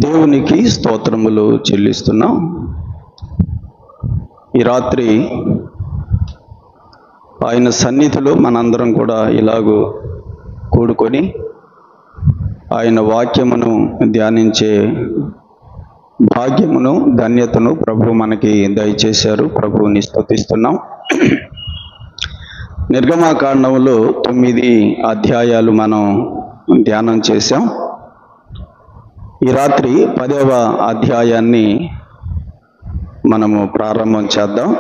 దేవునికి స్తోత్రములు చెల్లిస్తున్నాం. ఈ రాత్రి ఆయన సన్నిధిలో మనందరం కూడా ఇలాగూ కూడుకొని ఆయన వాక్యమును ధ్యానించే భాగ్యమును ధన్యతను ప్రభు మనకి దయచేశారు. ప్రభువుని స్తుతిస్తున్నాం. నిర్గమకాండంలో 9 అధ్యాయాలు మనం ధ్యానం చేశాం. ఈ రాత్రి 10వ అధ్యాయాన్ని మనము ప్రారంభం చేద్దాం.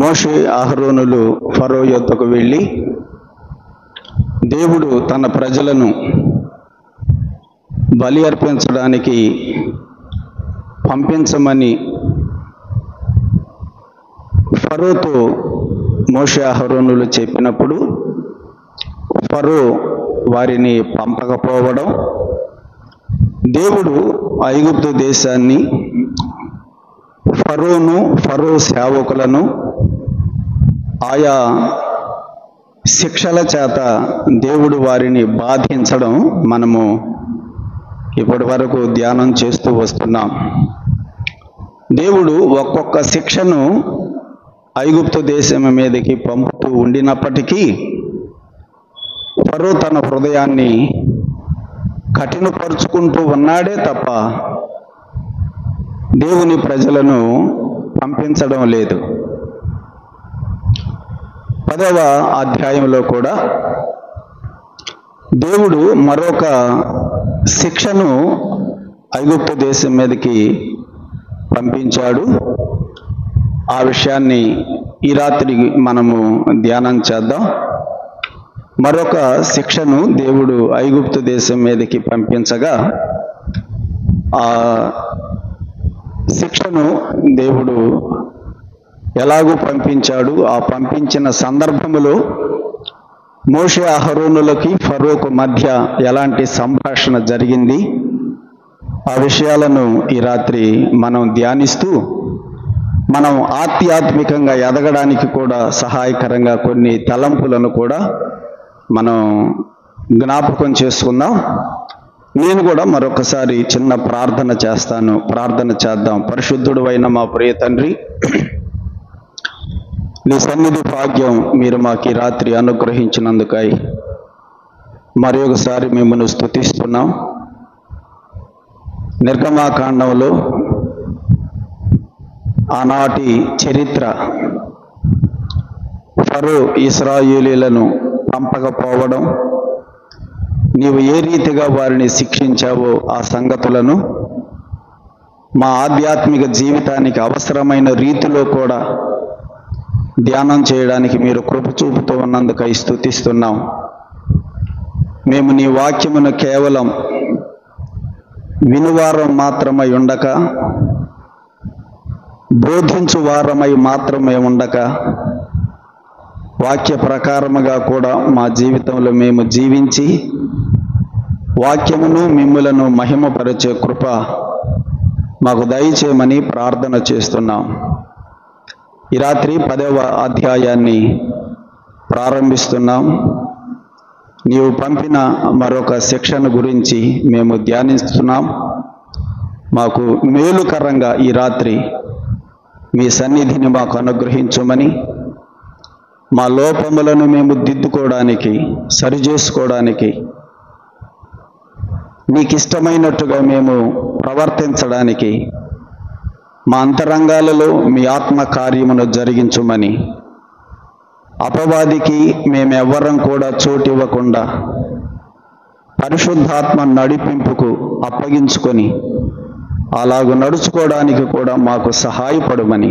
మోషే అహరోనులు ఫరో యొద్దకు వెళ్ళి దేవుడు తన ప్రజలను బలి అర్పించడానికి పంపించమని ఫరోతో మోషే అహరోనులు చెప్పినప్పుడు ఫరో వారిని పంపకపోవడం, దేవుడు ఐగుప్తు దేశాన్ని, ఫరో సేవకులను ఆయా శిక్షల చేత దేవుడు వారిని బాధించడం మనము ఇప్పటి వరకు ధ్యానం చేస్తూ వస్తున్నాం. దేవుడు ఒక్కొక్క శిక్షను ఐగుప్తు దేశం మీదకి పంపుతూ ఉండినప్పటికీ ఫరో తన హృదయాన్ని కఠినపరుచుకుంటూ ఉన్నాడే తప్ప దేవుని ప్రజలను పంపించడం లేదు. 10వ అధ్యాయంలో కూడా దేవుడు మరొక శిక్షను ఐగుప్తు దేశం మీదకి పంపించాడు. ఆ విషయాన్ని ఈ రాత్రి మనము ధ్యానం చేద్దాం. మరొక శిక్షను దేవుడు ఐగుప్తు దేశం మీదకి పంపించగా, ఆ శిక్షను దేవుడు ఎలాగూ పంపించాడు. ఆ పంపించిన సందర్భములో మోషే అహరోనులకి ఫరోకు మధ్య ఎలాంటి సంభాషణ జరిగింది, ఆ విషయాలను ఈ రాత్రి మనం ధ్యానిస్తూ మనం ఆధ్యాత్మికంగా ఎదగడానికి కూడా సహాయకరంగా కొన్ని తలంపులను కూడా మనం జ్ఞాపకం చేసుకుందాం. నేను కూడా మరొకసారి చిన్న ప్రార్థన చేస్తాను. ప్రార్థన చేద్దాం. పరిశుద్ధుడు అయిన మా ప్రియ తండ్రి, నీ సన్నిధి భాగ్యం మీరు మాకు ఈ రాత్రి అనుగ్రహించినందుకై మరి ఒకసారి మిమ్మల్ని స్తుతిస్తున్నాం. నిర్గమకాండంలో ఆనాటి చరిత్ర, ఫరో ఇశ్రాయేలీయులను పంపకపోవడం, నీవు ఏ రీతిగా వారిని శిక్షించావో ఆ సంగతులను మా ఆధ్యాత్మిక జీవితానికి అవసరమైన రీతిలో కూడా ధ్యానం చేయడానికి మీరు కృప చూపుతూ ఉన్నందుకై స్తుతిస్తున్నాం. మేము నీ వాక్యమును కేవలం వినువారం మాత్రమై ఉండక, బోధించు వారమై మాత్రమే ఉండక, వాక్య ప్రకారముగా కూడా మా జీవితంలో మేము జీవించి వాక్యమును మిమ్ములను మహిమపరిచే కృప మాకు దయచేయమని ప్రార్థన చేస్తున్నాం. ఈ రాత్రి 10వ అధ్యాయాన్ని ప్రారంభిస్తున్నాం. నీవు పంపిన మరొక శిక్షణ గురించి మేము ధ్యానిస్తున్నాం. మాకు మేలుకరంగా ఈ రాత్రి మీ సన్నిధిని మాకు అనుగ్రహించమని, మా లోపములను మేము దిద్దుకోవడానికి, సరిచేసుకోవడానికి, నీకు ఇష్టమైనట్టుగా మేము ప్రవర్తించడానికి మా అంతరంగాలలో మీ ఆత్మ కార్యమును జరిగించమని, అపవాదికి మేమెవ్వరం కూడా చోటు ఇవ్వకుండా పరిశుద్ధాత్మ నడిపింపుకు అప్పగించుకొని అలాగూ నడుచుకోవడానికి కూడా మాకు సహాయపడమని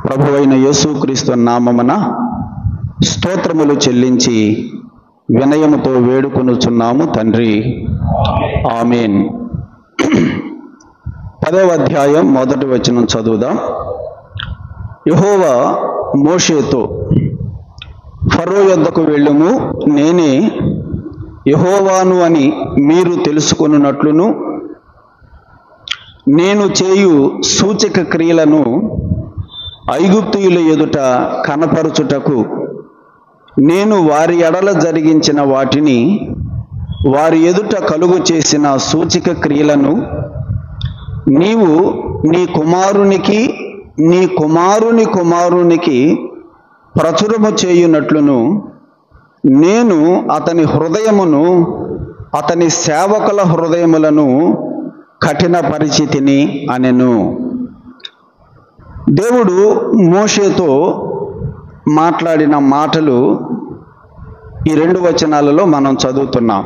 ప్రభువైన యేసుక్రీస్తు నామమున స్తోత్రములు చెల్లించి వినయముతో వేడుకొనుచున్నాము తండ్రి, ఆమేన్. 10వ అధ్యాయం 1వ వచనం చదువుదాం. యెహోవా మోషేతో, ఫరో యొద్దకు వెళ్ళుము, నేనే యెహోవాను అని మీరు తెలుసుకొనున్నట్లును, నేను చేయు సూచక క్రియలను ఐగుప్తీయుల ఎదుట కనపరుచుటకు నేను వారి ఎడల జరిగించిన వాటిని వారి ఎదుట కలుగు చేసిన సూచక క్రియలను నీవు నీ కుమారునికి నీ కుమారుని కుమారునికి ప్రచురము చేయునట్లును నేను అతని హృదయమును అతని సేవకుల హృదయములను కఠినపరిచితిని అనెను. దేవుడు మోషేతో మాట్లాడిన మాటలు ఈ 2 వచనాలలో మనం చదువుతున్నాం.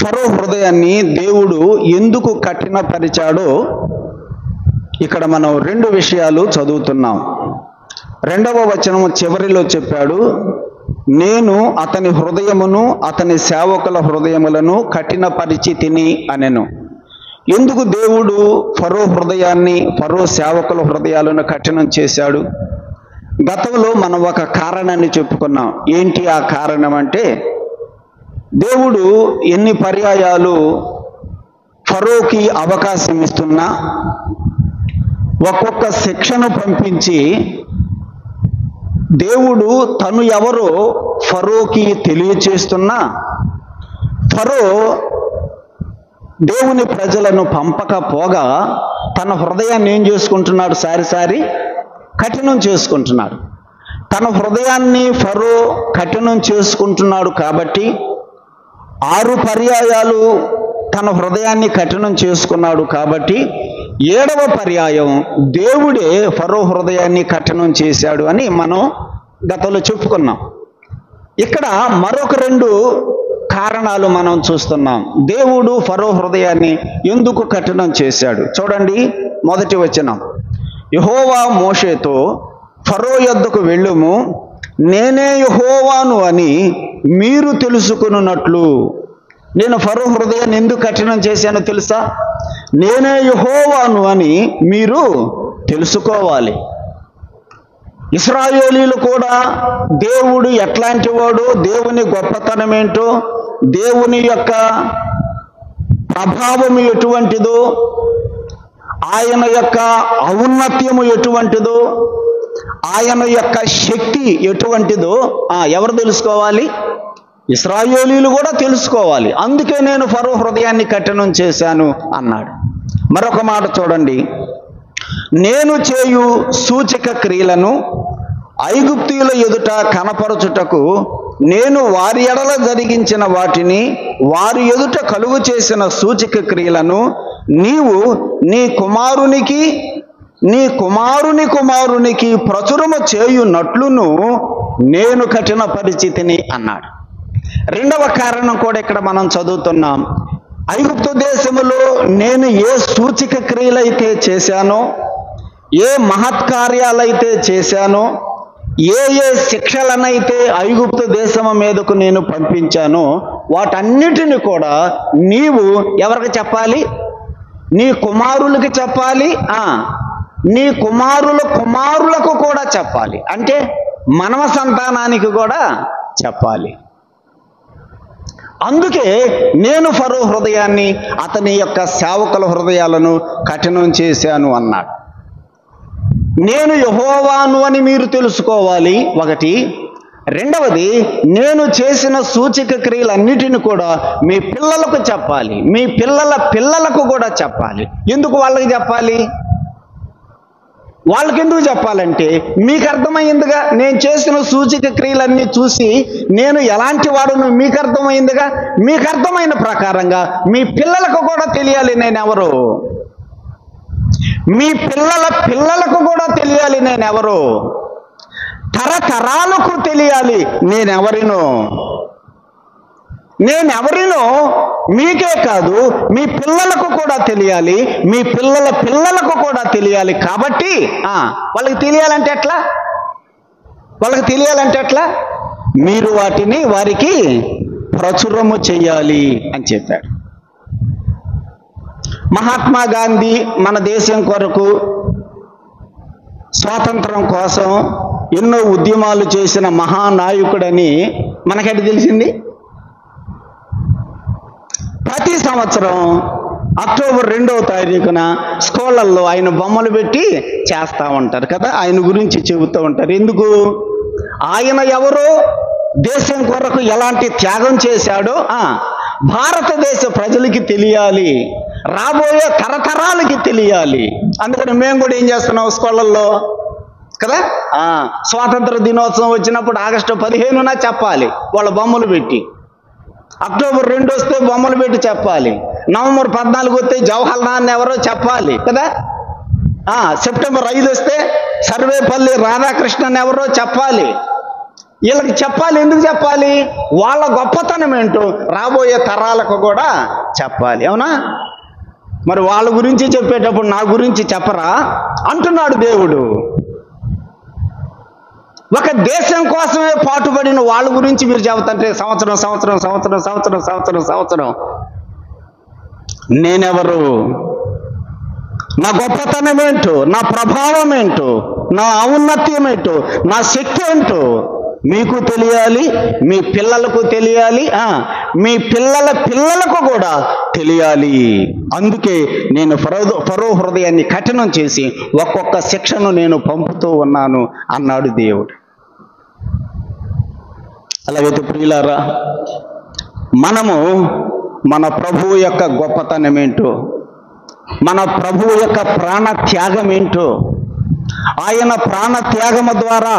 ఫరో హృదయాన్ని దేవుడు ఎందుకు కఠినపరిచాడో ఇక్కడ మనం 2 విషయాలు చదువుతున్నాం. 2వ వచనం చివరిలో చెప్పాడు, నేను అతని హృదయమును అతని సేవకుల హృదయములను కఠినపరిచితిని అనెను. ఎందుకు దేవుడు ఫరో హృదయాన్ని, ఫరో సేవకుల హృదయాలను కఠినం చేశాడు? గతంలో మనం ఒక కారణాన్ని చెప్పుకున్నాం. ఏంటి ఆ కారణం అంటే, దేవుడు ఎన్ని పర్యాయాలు ఫరోకి అవకాశం ఇస్తున్నా ఒక్కొక్క శిక్షను పంపించి దేవుడు తను ఎవరో ఫరోకి తెలియచేస్తున్నా ఫరో దేవుని ప్రజలను పంపకపోగా తన హృదయాన్ని ఏం చేసుకుంటున్నాడు? సారి కఠినం చేసుకుంటున్నాడు. తన హృదయాన్ని ఫరో కఠినం చేసుకుంటున్నాడు కాబట్టి 6 పర్యాయాలు తన హృదయాన్ని కఠినం చేసుకున్నాడు కాబట్టి 7వ పర్యాయం దేవుడే ఫరో హృదయాన్ని కఠినం చేశాడు అని మనం గతంలో చెప్పుకున్నాం. ఇక్కడ మరొక 2 కారణాలు మనం చూస్తున్నాం. దేవుడు ఫరో హృదయాన్ని ఎందుకు కఠినం చేశాడు? చూడండి, మొదటి వచనం, యెహోవా మోషేతో ఫరో యొద్దకు వెళ్ళుము, నేనే యెహోవాను అని మీరు తెలుసుకొనున్నట్లు. నేను ఫరో హృదయాన్ని ఎందుకు కఠినం చేశానో తెలుసా? నేనే యెహోవాను అని మీరు తెలుసుకోవాలి. ఇశ్రాయేలీలు కూడా దేవుడు ఎట్లాంటి వాడు, దేవుని గొప్పతనం ఏంటో, దేవుని యొక్క ప్రభావం ఎటువంటిదో, ఆయన యొక్క ఔన్నత్యము ఎటువంటిదో, ఆయన యొక్క శక్తి ఎటువంటిదో ఎవరు తెలుసుకోవాలి? ఇశ్రాయేలీలు కూడా తెలుసుకోవాలి. అందుకే నేను ఫరో హృదయాన్ని కఠినం చేశాను అన్నాడు. మరొక మాట చూడండి, నేను చేయు సూచక క్రియలను ఐగుప్తీయుల ఎదుట కనపరచుటకు నేను వారి ఎడల జరిగించిన వాటిని, వారి ఎదుట కలుగు చేసిన సూచక క్రియలను నీవు నీ కుమారునికి నీ కుమారుని కుమారునికి ప్రచురము చేయునట్లును నేను కఠిన పరిస్థితిని అన్నాడు. 2వ కారణం కూడా ఇక్కడ మనం చదువుతున్నాం. ఐగుప్తు దేశములో నేను ఏ సూచక క్రియలైతే చేశానో, ఏ మహత్కార్యాలైతే చేశానో, ఏ శిక్షలనైతే ఐగుప్తు దేశము మీదకు నేను పంపించానో వాటన్నిటిని కూడా నీవు ఎవరికి చెప్పాలి? నీ కుమారులకి చెప్పాలి, నీ కుమారుల కుమారులకు కూడా చెప్పాలి. అంటే మనవ సంతానానికి కూడా చెప్పాలి. అందుకే నేను ఫరో హృదయాన్ని, అతని యొక్క సేవకుల హృదయాలను కఠినం చేశాను అన్నాడు. నేను యెహోవాను అని మీరు తెలుసుకోవాలి, ఒకటి. 2వది, నేను చేసిన సూచక క్రియలన్నిటిని కూడా మీ పిల్లలకు చెప్పాలి, మీ పిల్లల పిల్లలకు కూడా చెప్పాలి. ఎందుకు వాళ్ళకి చెప్పాలి? వాళ్ళకి ఎందుకు చెప్పాలంటే మీకు అర్థమైందిగా, నేను చేసిన సూచక క్రియలన్నీ చూసి నేను ఎలాంటి వాడును మీకు అర్థమైందిగా. మీకు అర్థమైన ప్రకారంగా మీ పిల్లలకు కూడా తెలియాలి నేనెవరు, మీ పిల్లల పిల్లలకు కూడా తెలియాలి నేనెవరు, తరతరాలకు తెలియాలి నేనెవరినో. మీకే కాదు మీ పిల్లలకు కూడా తెలియాలి, మీ పిల్లల పిల్లలకు కూడా తెలియాలి. కాబట్టి వాళ్ళకి తెలియాలంటే ఎట్లా? మీరు వాటిని వారికి ప్రచురము చెయ్యాలి అని చెప్పాడు. మహాత్మా గాంధీ మన దేశం కొరకు, స్వాతంత్రం కోసం ఎన్నో ఉద్యమాలు చేసిన మహానాయకుడని మనకైతే తెలిసింది. ప్రతి సంవత్సరం అక్టోబర్ 2వ తారీఖున స్కూళ్ళల్లో ఆయన బొమ్మలు పెట్టి చేస్తూ ఉంటారు కదా, ఆయన గురించి చెబుతూ ఉంటారు. ఎందుకు? ఆయన ఎవరో దేశం కొరకు ఎలాంటి త్యాగం చేశాడో భారతదేశ ప్రజలకి తెలియాలి, రాబోయే తరతరాలకి తెలియాలి. అందుకని మేము కూడా ఏం చేస్తున్నాం స్కూళ్ళల్లో కదా, స్వాతంత్ర దినోత్సవం వచ్చినప్పుడు ఆగస్టు 15న చెప్పాలి వాళ్ళ బొమ్మలు పెట్టి, అక్టోబర్ 2 వస్తే బొమ్మలు పెట్టి చెప్పాలి, నవంబర్ 14 వస్తే జవహర్లాల్ ఎవరో చెప్పాలి కదా, సెప్టెంబర్ 5 వస్తే సర్వేపల్లి రాధాకృష్ణన్ ఎవరో చెప్పాలి. వీళ్ళకి చెప్పాలి. ఎందుకు చెప్పాలి? వాళ్ళ గొప్పతనం ఏంటో రాబోయే తరాలకు కూడా చెప్పాలి. అవునా? మరి వాళ్ళ గురించి చెప్పేటప్పుడు నా గురించి చెప్పరా అంటున్నాడు దేవుడు. ఒక దేశం కోసమే పాటుపడిన వాళ్ళ గురించి మీరు చెబుతుంటే సంవత్సరం సంవత్సరం సంవత్సరం సంవత్సరం సంవత్సరం సంవత్సరం నేనెవరు, నా గొప్పతనం ఏంటో, నా ప్రభావం ఏంటో, నా ఔన్నత్యం ఏంటో, నా శక్తి ఏంటో మీకు తెలియాలి, మీ పిల్లలకు తెలియాలి, మీ పిల్లల పిల్లలకు కూడా తెలియాలి. అందుకే నేను ఫరో హృదయాన్ని కఠినం చేసి ఒక్కొక్క శిక్షను నేను పంపుతూ ఉన్నాను అన్నాడు దేవుడు. అలాగైతే ప్రియులారా, మనము మన ప్రభువు యొక్క గొప్పతనం ఏంటో, మన ప్రభువు యొక్క ప్రాణ త్యాగం ఏంటో, ఆయన ప్రాణ త్యాగము ద్వారా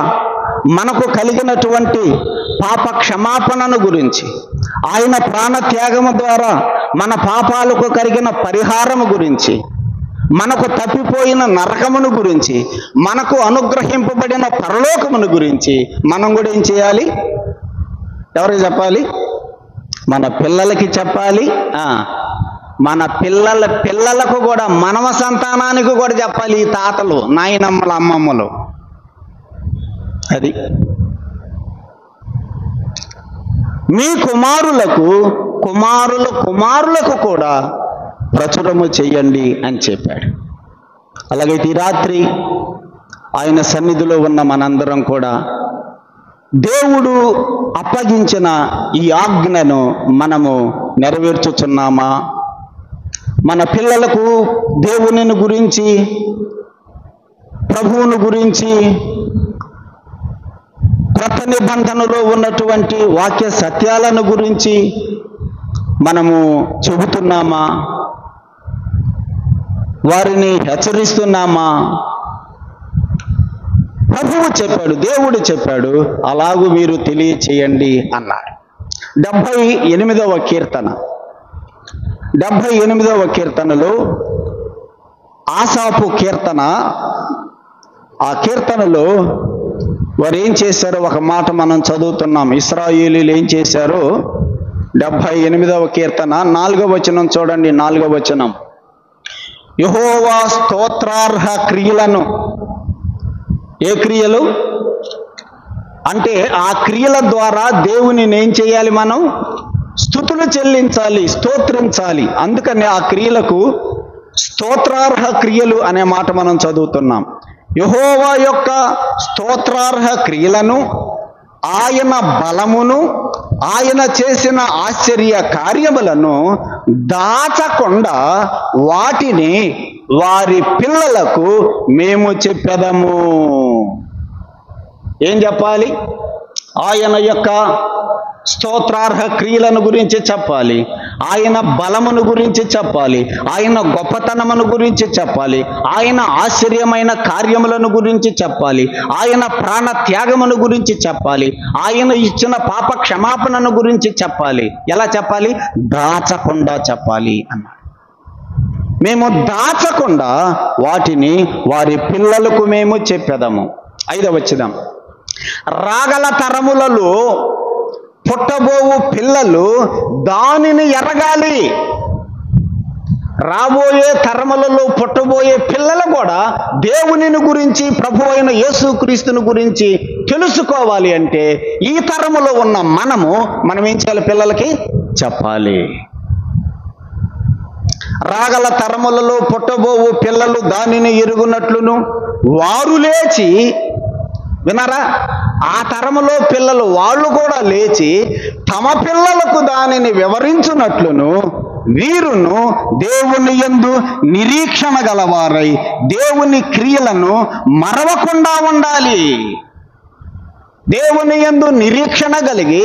మనకు కలిగినటువంటి పాప క్షమాపణను గురించి, ఆయన ప్రాణ త్యాగము ద్వారా మన పాపాలకు కలిగిన పరిహారము గురించి, మనకు తప్పిపోయిన నరకమును గురించి, మనకు అనుగ్రహింపబడిన పరలోకమును గురించి మనం కూడా ఏం చేయాలి? ఎవరికి చెప్పాలి? మన పిల్లలకి చెప్పాలి. మన పిల్లల పిల్లలకు కూడా, మనవ సంతానానికి కూడా చెప్పాలి. ఈ తాతలు, నాయనమ్మలు, అమ్మమ్మలు. అది మీ కుమారులకు కుమారులకు కూడా ప్రచురము చెయ్యండి అని చెప్పాడు. అలాగైతే ఈ రాత్రి ఆయన సన్నిధిలో ఉన్న మనందరం కూడా దేవుడు అప్పగించిన ఈ ఆజ్ఞను మనము నెరవేర్చుచున్నామా? మన పిల్లలకు దేవుని గురించి, ప్రభువుని గురించి, క్రొత్త నిబంధనలో ఉన్నటువంటి వాక్య సత్యాలను గురించి మనము చెబుతున్నామా? వారిని హెచ్చరిస్తున్నామా? ప్రభువు చెప్పాడు, దేవుడు చెప్పాడు, అలాగూ మీరు తెలియచేయండి అన్నాడు. 78వ కీర్తన, 78వ కీర్తనలో ఆసాపు కీర్తన. ఆ కీర్తనలో వారు ఏం చేశారో ఒక మాట మనం చదువుతున్నాం. ఇశ్రాయేలీయులు ఏం చేశారో 78వ కీర్తన 4వ వచనం చూడండి. 4వ వచనం, యెహోవా స్తోత్రార్హ క్రియలను. ఏ క్రియలు అంటే ఆ క్రియల ద్వారా దేవుని ఏం చేయాలి? మనం స్తుతులు చెల్లించాలి, స్తోత్రించాలి. అందుకని ఆ క్రియలకు స్తోత్రార్హ క్రియలు అనే మాట మనం చదువుతున్నాం. యెహోవా యొక్క స్తోత్రార్హ క్రియలను, ఆయన బలమును, ఆయన చేసిన ఆశ్చర్య కార్యములను దాచకుండా వాటిని వారి పిల్లలకు మేము చెప్పెదము. ఏం చెప్పాలి? ఆయన యొక్క స్తోత్రార్హ క్రియలను గురించి చెప్పాలి, ఆయన బలమును గురించి చెప్పాలి, ఆయన గొప్పతనమును గురించి చెప్పాలి, ఆయన ఆశ్చర్యమైన కార్యములను గురించి చెప్పాలి, ఆయన ప్రాణ త్యాగమును గురించి చెప్పాలి, ఆయన ఇచ్చిన పాప క్షమాపణను గురించి చెప్పాలి. ఎలా చెప్పాలి? దాచకుండా చెప్పాలి అన్నాడు. మేము దాచకుండా వాటిని వారి పిల్లలకు మేము చెప్పెదము. 5వ వచనం, రాగల తరములలో పుట్టబోవు పిల్లలు దానిని ఎరగాలి. రాబోయే తరములలో పుట్టబోయే పిల్లలు కూడా దేవునిని గురించి, ప్రభు అయిన యేసుక్రీస్తుని గురించి తెలుసుకోవాలి. అంటే ఈ తరములో ఉన్న మనం ఏం చేయాలి? పిల్లలకి చెప్పాలి. రాగల తరములలో పుట్టబోవు పిల్లలు దానిని ఎరుగునట్లును వారు లేచి, వినరా, ఆ తరములో పిల్లలు వాళ్ళు కూడా లేచి తమ పిల్లలకు దానిని వివరించునట్లును వీరును దేవుని యందు నిరీక్షణ గలవారై దేవుని క్రియలను మరవకుండా ఉండాలి. దేవుని యందు నిరీక్షణ కలిగి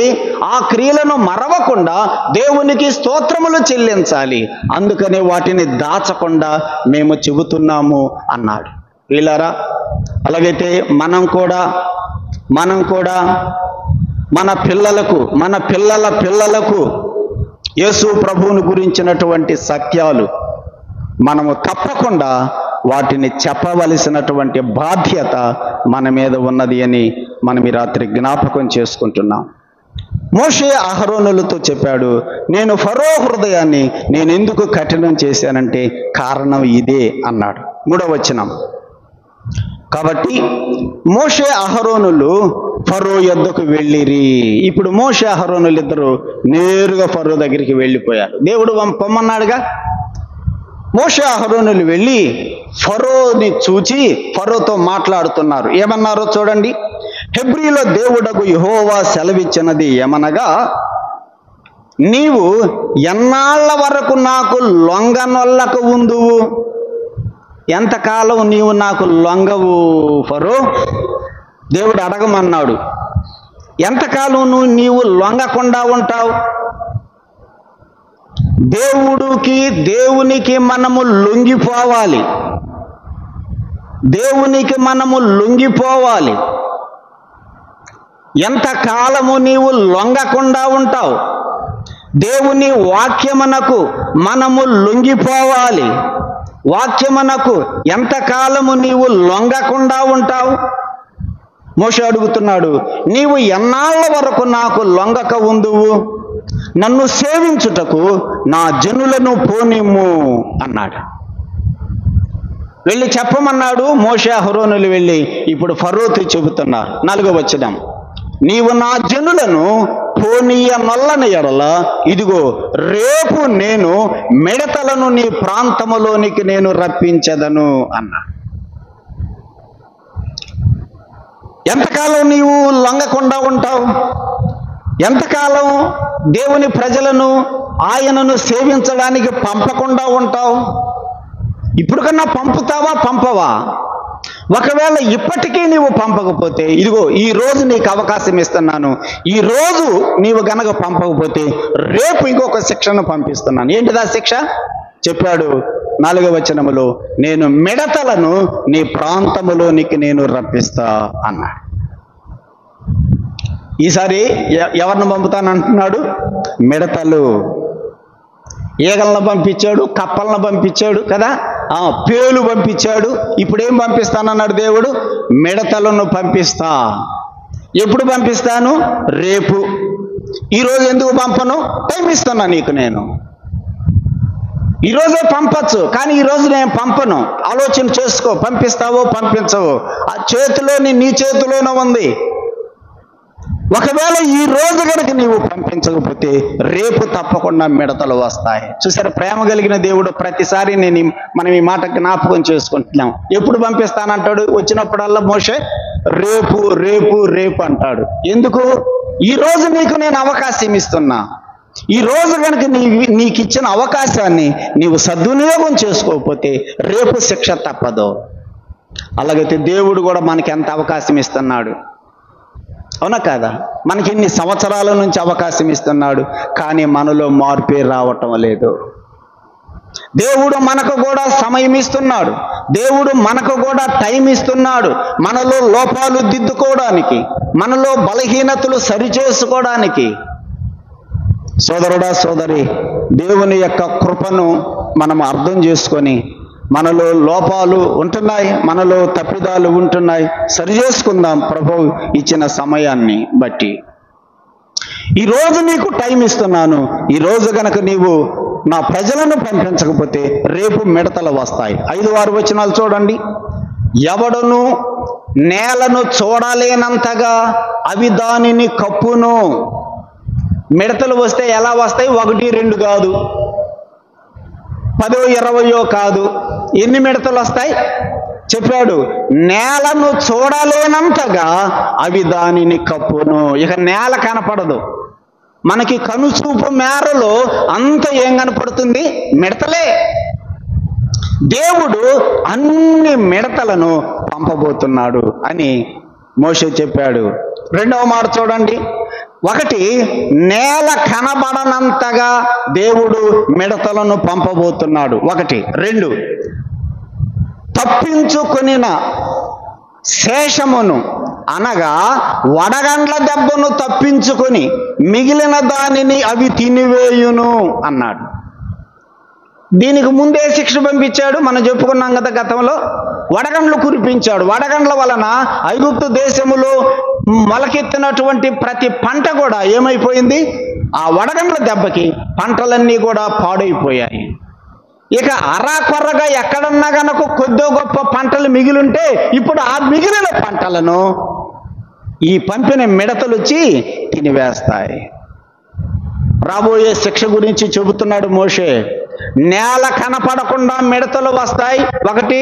ఆ క్రియలను మరవకుండా దేవునికి స్తోత్రములు చెల్లించాలి. అందుకనే వాటిని దాచకుండా మేము చెబుతున్నాము అన్నాడు. వీళ్ళారా, అలాగైతే మనం కూడా మన పిల్లల పిల్లలకు యేసు ప్రభువుని గురించినటువంటి సత్యాలు మనము తప్పకుండా వాటిని చెప్పవలసినటువంటి బాధ్యత మన మీద ఉన్నది అని మనం ఈ రాత్రి జ్ఞాపకం చేసుకుంటున్నాం. మోషే అహరోనులతో చెప్పాడు, నేను ఫరో హృదయాన్ని నేను ఎందుకు కఠినం చేశానంటే కారణం ఇదే అన్నాడు. 3వ వచనం. కాబట్టి మోషే అహరోనులు ఫరో యొద్దకు వెళ్ళిరి. ఇప్పుడు మోషే అహరోనులు ఇద్దరు నేరుగా ఫరో దగ్గరికి వెళ్ళిపోయారు. దేవుడు పొమ్మన్నాడుగా. మోషే అహరోనులు వెళ్ళి ఫరోని చూచి ఫరోతో మాట్లాడుతున్నారు. ఏమన్నారో చూడండి. హెబ్రీల దేవుడగు యెహోవా సెలవిచ్చినది ఏమనగా, నీవు ఎన్నాళ్ల వరకు నాకు లొంగనొల్లకు ఉందువు? ఎంతకాలం నీవు నాకు లొంగవు ఫరో? దేవుడు అడగమన్నాడు. ఎంతకాలం నీవు లొంగకుండా ఉంటావు? దేవునికి మనము లొంగిపోవాలి. దేవునికి మనము లొంగిపోవాలి. ఎంతకాలము నీవు లొంగకుండా ఉంటావు? దేవుని వాక్యమునకు మనము లొంగిపోవాలి. వాక్యమునకు ఎంతకాలము నీవు లొంగకుండా ఉంటావు? మోషే అడుగుతున్నాడు, నీవు ఎన్నాళ్ళ వరకు నాకు లొంగక ఉందువు? నన్ను సేవించుటకు నా జనులను పోనిమ్ము అన్నాడు. వెళ్ళి చెప్పమన్నాడు. మోషే అహరోనులు వెళ్ళి ఇప్పుడు ఫరోతో చెబుతున్నారు. 4వ వచనం. నీవు నా జనులను పోనీయ నొల్లని ఎడల ఇదిగో రేపు నేను మిడతలను నీ ప్రాంతములోనికి నేను రప్పించదను అన్నాడు. ఎంతకాలం నీవు లొంగకుండా ఉంటావు? ఎంతకాలం దేవుని ప్రజలను ఆయనను సేవించడానికి పంపకుండా ఉంటావు? ఇప్పుడు కన్నా పంపవా? ఒకవేళ ఇప్పటికీ నీవు పంపకపోతే ఇదిగో ఈ రోజు నీకు అవకాశం ఇస్తున్నాను. ఈ రోజు నీవు గనక పంపకపోతే రేపు ఇంకొక శిక్షను పంపిస్తున్నాను. ఏంటిదా శిక్ష? చెప్పాడు 4వ వచనములో, నేను మిడతలను నీ ప్రాంతములోనికి నేను రప్పిస్తా అన్నాడు. ఈసారి ఎవరిని పంపుతానంటున్నాడు? మిడతలు. ఈగలను పంపించాడు, కప్పలను పంపించాడు కదా, పేలు పంపించాడు. ఇప్పుడు ఏం పంపిస్తానన్నాడు దేవుడు? మిడతలను పంపిస్తా. ఎప్పుడు పంపిస్తాను? రేపు. ఈరోజు ఎందుకు పంపను? టైం ఇస్తున్నా నీకు. నేను ఈరోజే పంపచ్చు, కానీ ఈరోజు నేను పంపను. ఆలోచన చేసుకో, పంపిస్తావో పంపించవో. ఆ నీ చేతిలోనే ఉంది. ఒకవేళ ఈ రోజు కనుక నీవు పంపించకపోతే రేపు తప్పకుండా మిడతలు వస్తాయి. చూసారా, ప్రేమ కలిగిన దేవుడు ప్రతిసారి మనం ఈ మాట జ్ఞాపకం చేసుకుంటున్నాం. ఎప్పుడు పంపిస్తానంటాడు? వచ్చినప్పుడల్లా మోషే రేపు రేపు రేపు అంటాడు. ఎందుకు? ఈ రోజు నీకు నేను అవకాశం ఇస్తున్నా. ఈ రోజు కనుక నీకు ఇచ్చిన అవకాశాన్ని నీవు సద్వినియోగం చేసుకోకపోతే రేపు శిక్ష తప్పదు. అలాగైతే దేవుడు కూడా మనకి ఎంత అవకాశం ఇస్తున్నాడు, అవునా కాదా? మనకి ఇన్ని సంవత్సరాల నుంచి అవకాశం ఇస్తున్నాడు, కానీ మనలో మార్పే రావటం లేదు. దేవుడు మనకు కూడా సమయం ఇస్తున్నాడు. దేవుడు మనకు కూడా టైం ఇస్తున్నాడు. మనలో లోపాలు దిద్దుకోవడానికి, మనలో బలహీనతలు సరిచేసుకోవడానికి. సోదరుడా, సోదరి, దేవుని యొక్క కృపను మనం అర్థం చేసుకొని, మనలో లోపాలు ఉంటున్నాయి, మనలో తప్పిదాలు ఉంటున్నాయి, సరి చేసుకుందాం ప్రభువు ఇచ్చిన సమయాన్ని బట్టి. ఈరోజు నీకు టైం ఇస్తున్నాను. ఈరోజు గనక నీవు నా ప్రజలను పంపించకపోతే రేపు మిడతలు వస్తాయి. 5-6 వచనాలు చూడండి. ఎవడును నేలను చూడలేనంతగా అవి దానిని కప్పును. మిడతలు వస్తే ఎలా వస్తాయి? 1-2 కాదు, 10-20 కాదు. ఎన్ని మిడతలు వస్తాయి చెప్పాడు? నేలను చూడలేనంతగా అవి దానిని కప్పును. ఇక నేల కనపడదు. మనకి కనుచూపు మేరలో అంత ఏం కనపడుతుంది? మిడతలే. దేవుడు అన్ని మిడతలను పంపబోతున్నాడు అని మోషే చెప్పాడు. రెండవ మాట చూడండి. ఒకటి, నేల కనబడనంతగా దేవుడు మిడతలను పంపబోతున్నాడు. ఒకటి. రెండు, తప్పించుకొనిన శేషమును అనగా వడగండ్ల దెబ్బను తప్పించుకొని మిగిలిన దానిని అవి తినివేయును అన్నాడు. దీనికి ముందే శిక్ష పంపించాడు, మనం చెప్పుకున్నాం కదా గతంలో. వడగండ్లు కురిపించాడు. వడగండ్ల వలన ఐగుప్తు దేశములో మొలకెత్తినటువంటి ప్రతి పంట కూడా ఏమైపోయింది? ఆ వడగండ్ల దెబ్బకి పంటలన్నీ కూడా పాడైపోయాయి. ఇక అరాకొరగా ఎక్కడన్నా గనక కొద్దో గొప్ప పంటలు మిగిలింటే ఇప్పుడు ఆ మిగిలిన పంటలను ఈ పంపిన మిడతలు వచ్చి తినివేస్తాయి. రాబోయే శిక్ష గురించి చెబుతున్నాడు మోషే. నేల కనపడకుండా మిడతలు వస్తాయి. ఒకటి,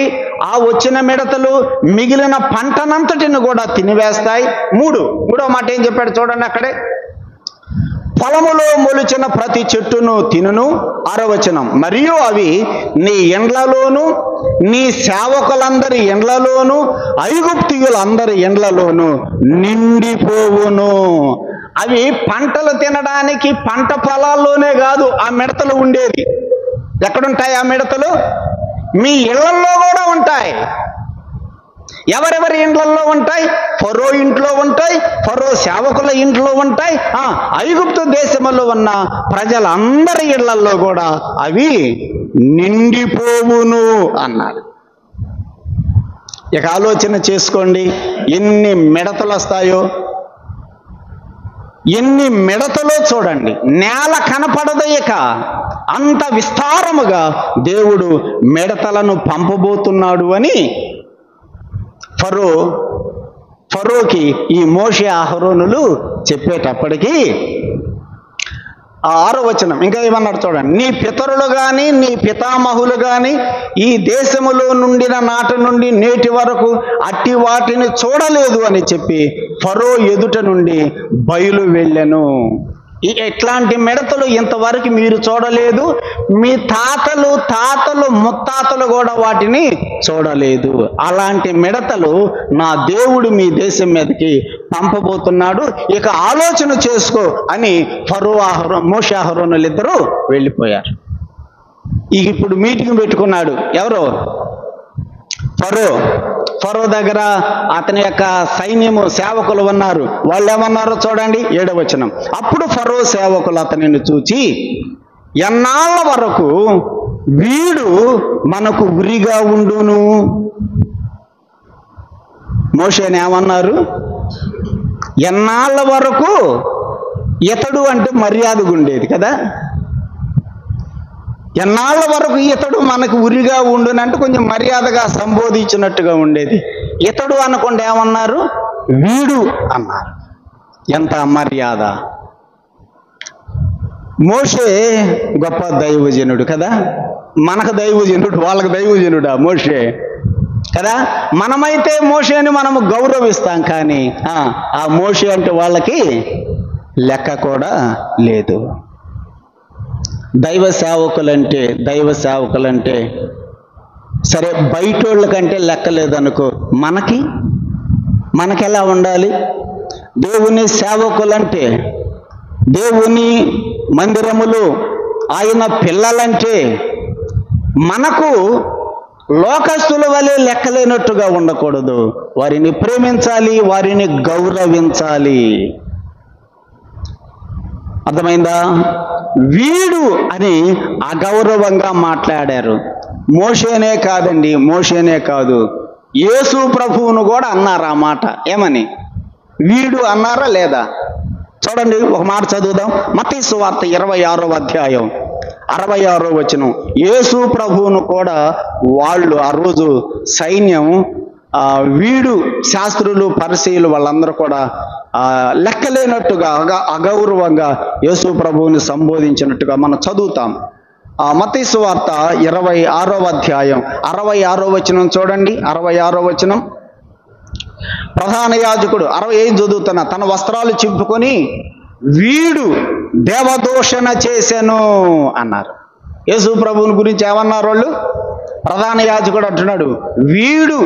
ఆ వచ్చిన మిడతలు మిగిలిన పంటనంతటిని కూడా తినివేస్తాయి. మూడో మాట ఏం చెప్పాడు చూడండి అక్కడే. పొలములో మొలిచిన ప్రతి చెట్టును తినును. 6వ వచనం, మరియు అవి నీ ఇండ్లలోను నీ సేవకులందరి ఇండ్లలోను ఐగుప్తీయులందరి ఇండ్లలోను నిండిపోవును. అవి పంటలు తినడానికి పంట పొలాల్లోనే కాదు ఆ మిడతలు ఉండేది. ఎక్కడుంటాయి ఆ మిడతలు? మీ ఇళ్లల్లో కూడా ఉంటాయి. ఎవరెవరి ఇండ్లల్లో ఉంటాయి? ఫరో ఇంట్లో ఉంటాయి, ఫరో సేవకుల ఇంట్లో ఉంటాయి, ఐగుప్తు దేశంలో ఉన్న ప్రజలందరి ఇళ్లల్లో కూడా అవి నిండిపోవును అన్నాడు. ఇక ఆలోచన చేసుకోండి, ఎన్ని మిడతలు వస్తాయో. ఎన్ని మిడతలో చూడండి. నేల కనపడదు. ఇక అంత విస్తారముగా దేవుడు మిడతలను పంపబోతున్నాడు అని ఫరోకి ఈ మోషే అహరోనులు చెప్పేటప్పటికీ 6వ వచనం ఇంకా ఏమన్నాడు చూడండి. నీ పితరులు కానీ నీ పితామహులు కానీ ఈ దేశములో నుండిన నాటి నుండి నేటి వరకు అట్టి వాటిని చూడలేదు అని చెప్పి ఫరో ఎదుట నుండి బయలు వెళ్ళెను. ఇట్లాంటి మిడతలు ఇంతవరకు మీరు చూడలేదు, మీ తాతలు ముత్తాతలు కూడా వాటిని చూడలేదు. అలాంటి మిడతలు నా దేవుడు మీ దేశం మీదకి పంపబోతున్నాడు, ఇక ఆలోచన చేసుకో అని మోషే అహరోనులు ఇద్దరు వెళ్ళిపోయారు. ఇప్పుడు మీటింగ్ పెట్టుకున్నాడు ఎవరు? ఫరో దగ్గర అతని యొక్క సైన్యము సేవకులు ఉన్నారు. వాళ్ళు ఏమన్నారో చూడండి 7వ వచనం. అప్పుడు ఫరో సేవకులు అతనిని చూచి, ఎన్నాళ్ళ వరకు వీడు మనకు ఉరిగా ఉండును? మోషేని ఏమన్నారు? ఎన్నాళ్ళ వరకు? ఇతడు అంటే మర్యాదగా ఉండేది కదా. ఎన్నాళ్ళ వరకు ఇతడు మనకు ఉరిగా ఉండునంటే కొంచెం మర్యాదగా సంబోధించినట్టుగా ఉండేది. ఇతడు అనకుండా ఏమన్నారు? వీడు అన్నారు. ఎంత మర్యాద! మోషే గొప్ప దైవజనుడు కదా. మనకు దైవజనుడు, వాళ్ళకు దైవజనుడా మోషే కదా. మనమైతే మోషేని మనము గౌరవిస్తాం, కానీ ఆ మోషే అంటే వాళ్ళకి లెక్క కూడా లేదు. దైవ సేవకులంటే సరే బయటోళ్ళ కంటే లెక్క లేదనుకో, మనకెలా ఉండాలి? దేవుని సేవకులంటే, దేవుని మందిరములు ఆయన పిల్లలంటే మనకు లోకస్తుల వలె లెక్కలేనట్టుగా ఉండకూడదు. వారిని ప్రేమించాలి, వారిని గౌరవించాలి. అర్థమైందా? వీడు అని అగౌరవంగా మాట్లాడారు. మోషేనే కాదు, యేసు ప్రభువును కూడా అన్నారు ఆ మాట. ఏమని? వీడు అన్నారా లేదా? చూడండి, ఒక మాట చదువుదాం. మత్తయి సువార్త 26వ అధ్యాయం 66వ వచనం. యేసు ప్రభువును కూడా వాళ్ళు ఆ రోజు సైన్యం వీడు శాస్త్రులు పరిసయ్యులు వాళ్ళందరూ కూడా లెక్కలేనట్టుగా అగౌరవంగా యేసు ప్రభువుని సంబోధించినట్టుగా మనం చదువుతాం. మత్తయి సువార్త 26వ అధ్యాయం 66వ వచనం చూడండి. 66వ వచనం. ప్రధాన యాజకుడు 65 చదువుతున్నా, తన వస్త్రాలు చింపుకొని వీడు దేవదూషణ చేసెను అన్నారు. యేసు ప్రభువుని గురించి ఏమన్నారు వాళ్ళు? ప్రధాన యాజకుడు అంటున్నాడు, వీడు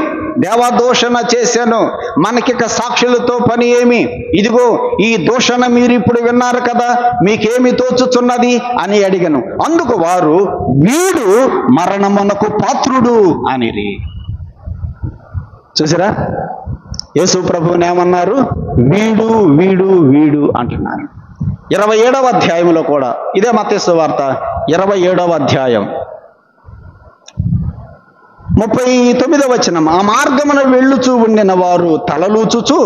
దేవదూషణ చేశాను, మనకిక సాక్షులతో పని ఏమి? ఇదిగో ఈ దూషణ మీరు ఇప్పుడు విన్నారు కదా, మీకేమి తోచుచున్నది అని అడిగాను. అందుకు వారు, వీడు మరణమునకు పాత్రుడు అనిరి. చూసారా, యేసు ప్రభువుని ఏమన్నారు? వీడు వీడు వీడు అంటున్నారు. 27వ అధ్యాయంలో కూడా ఇదే మత్తయి సువార్త 27వ అధ్యాయం 39వ వచనం. ఆ మార్గమున వెళ్ళుచూ ఉండిన వారు తలలూచుచు,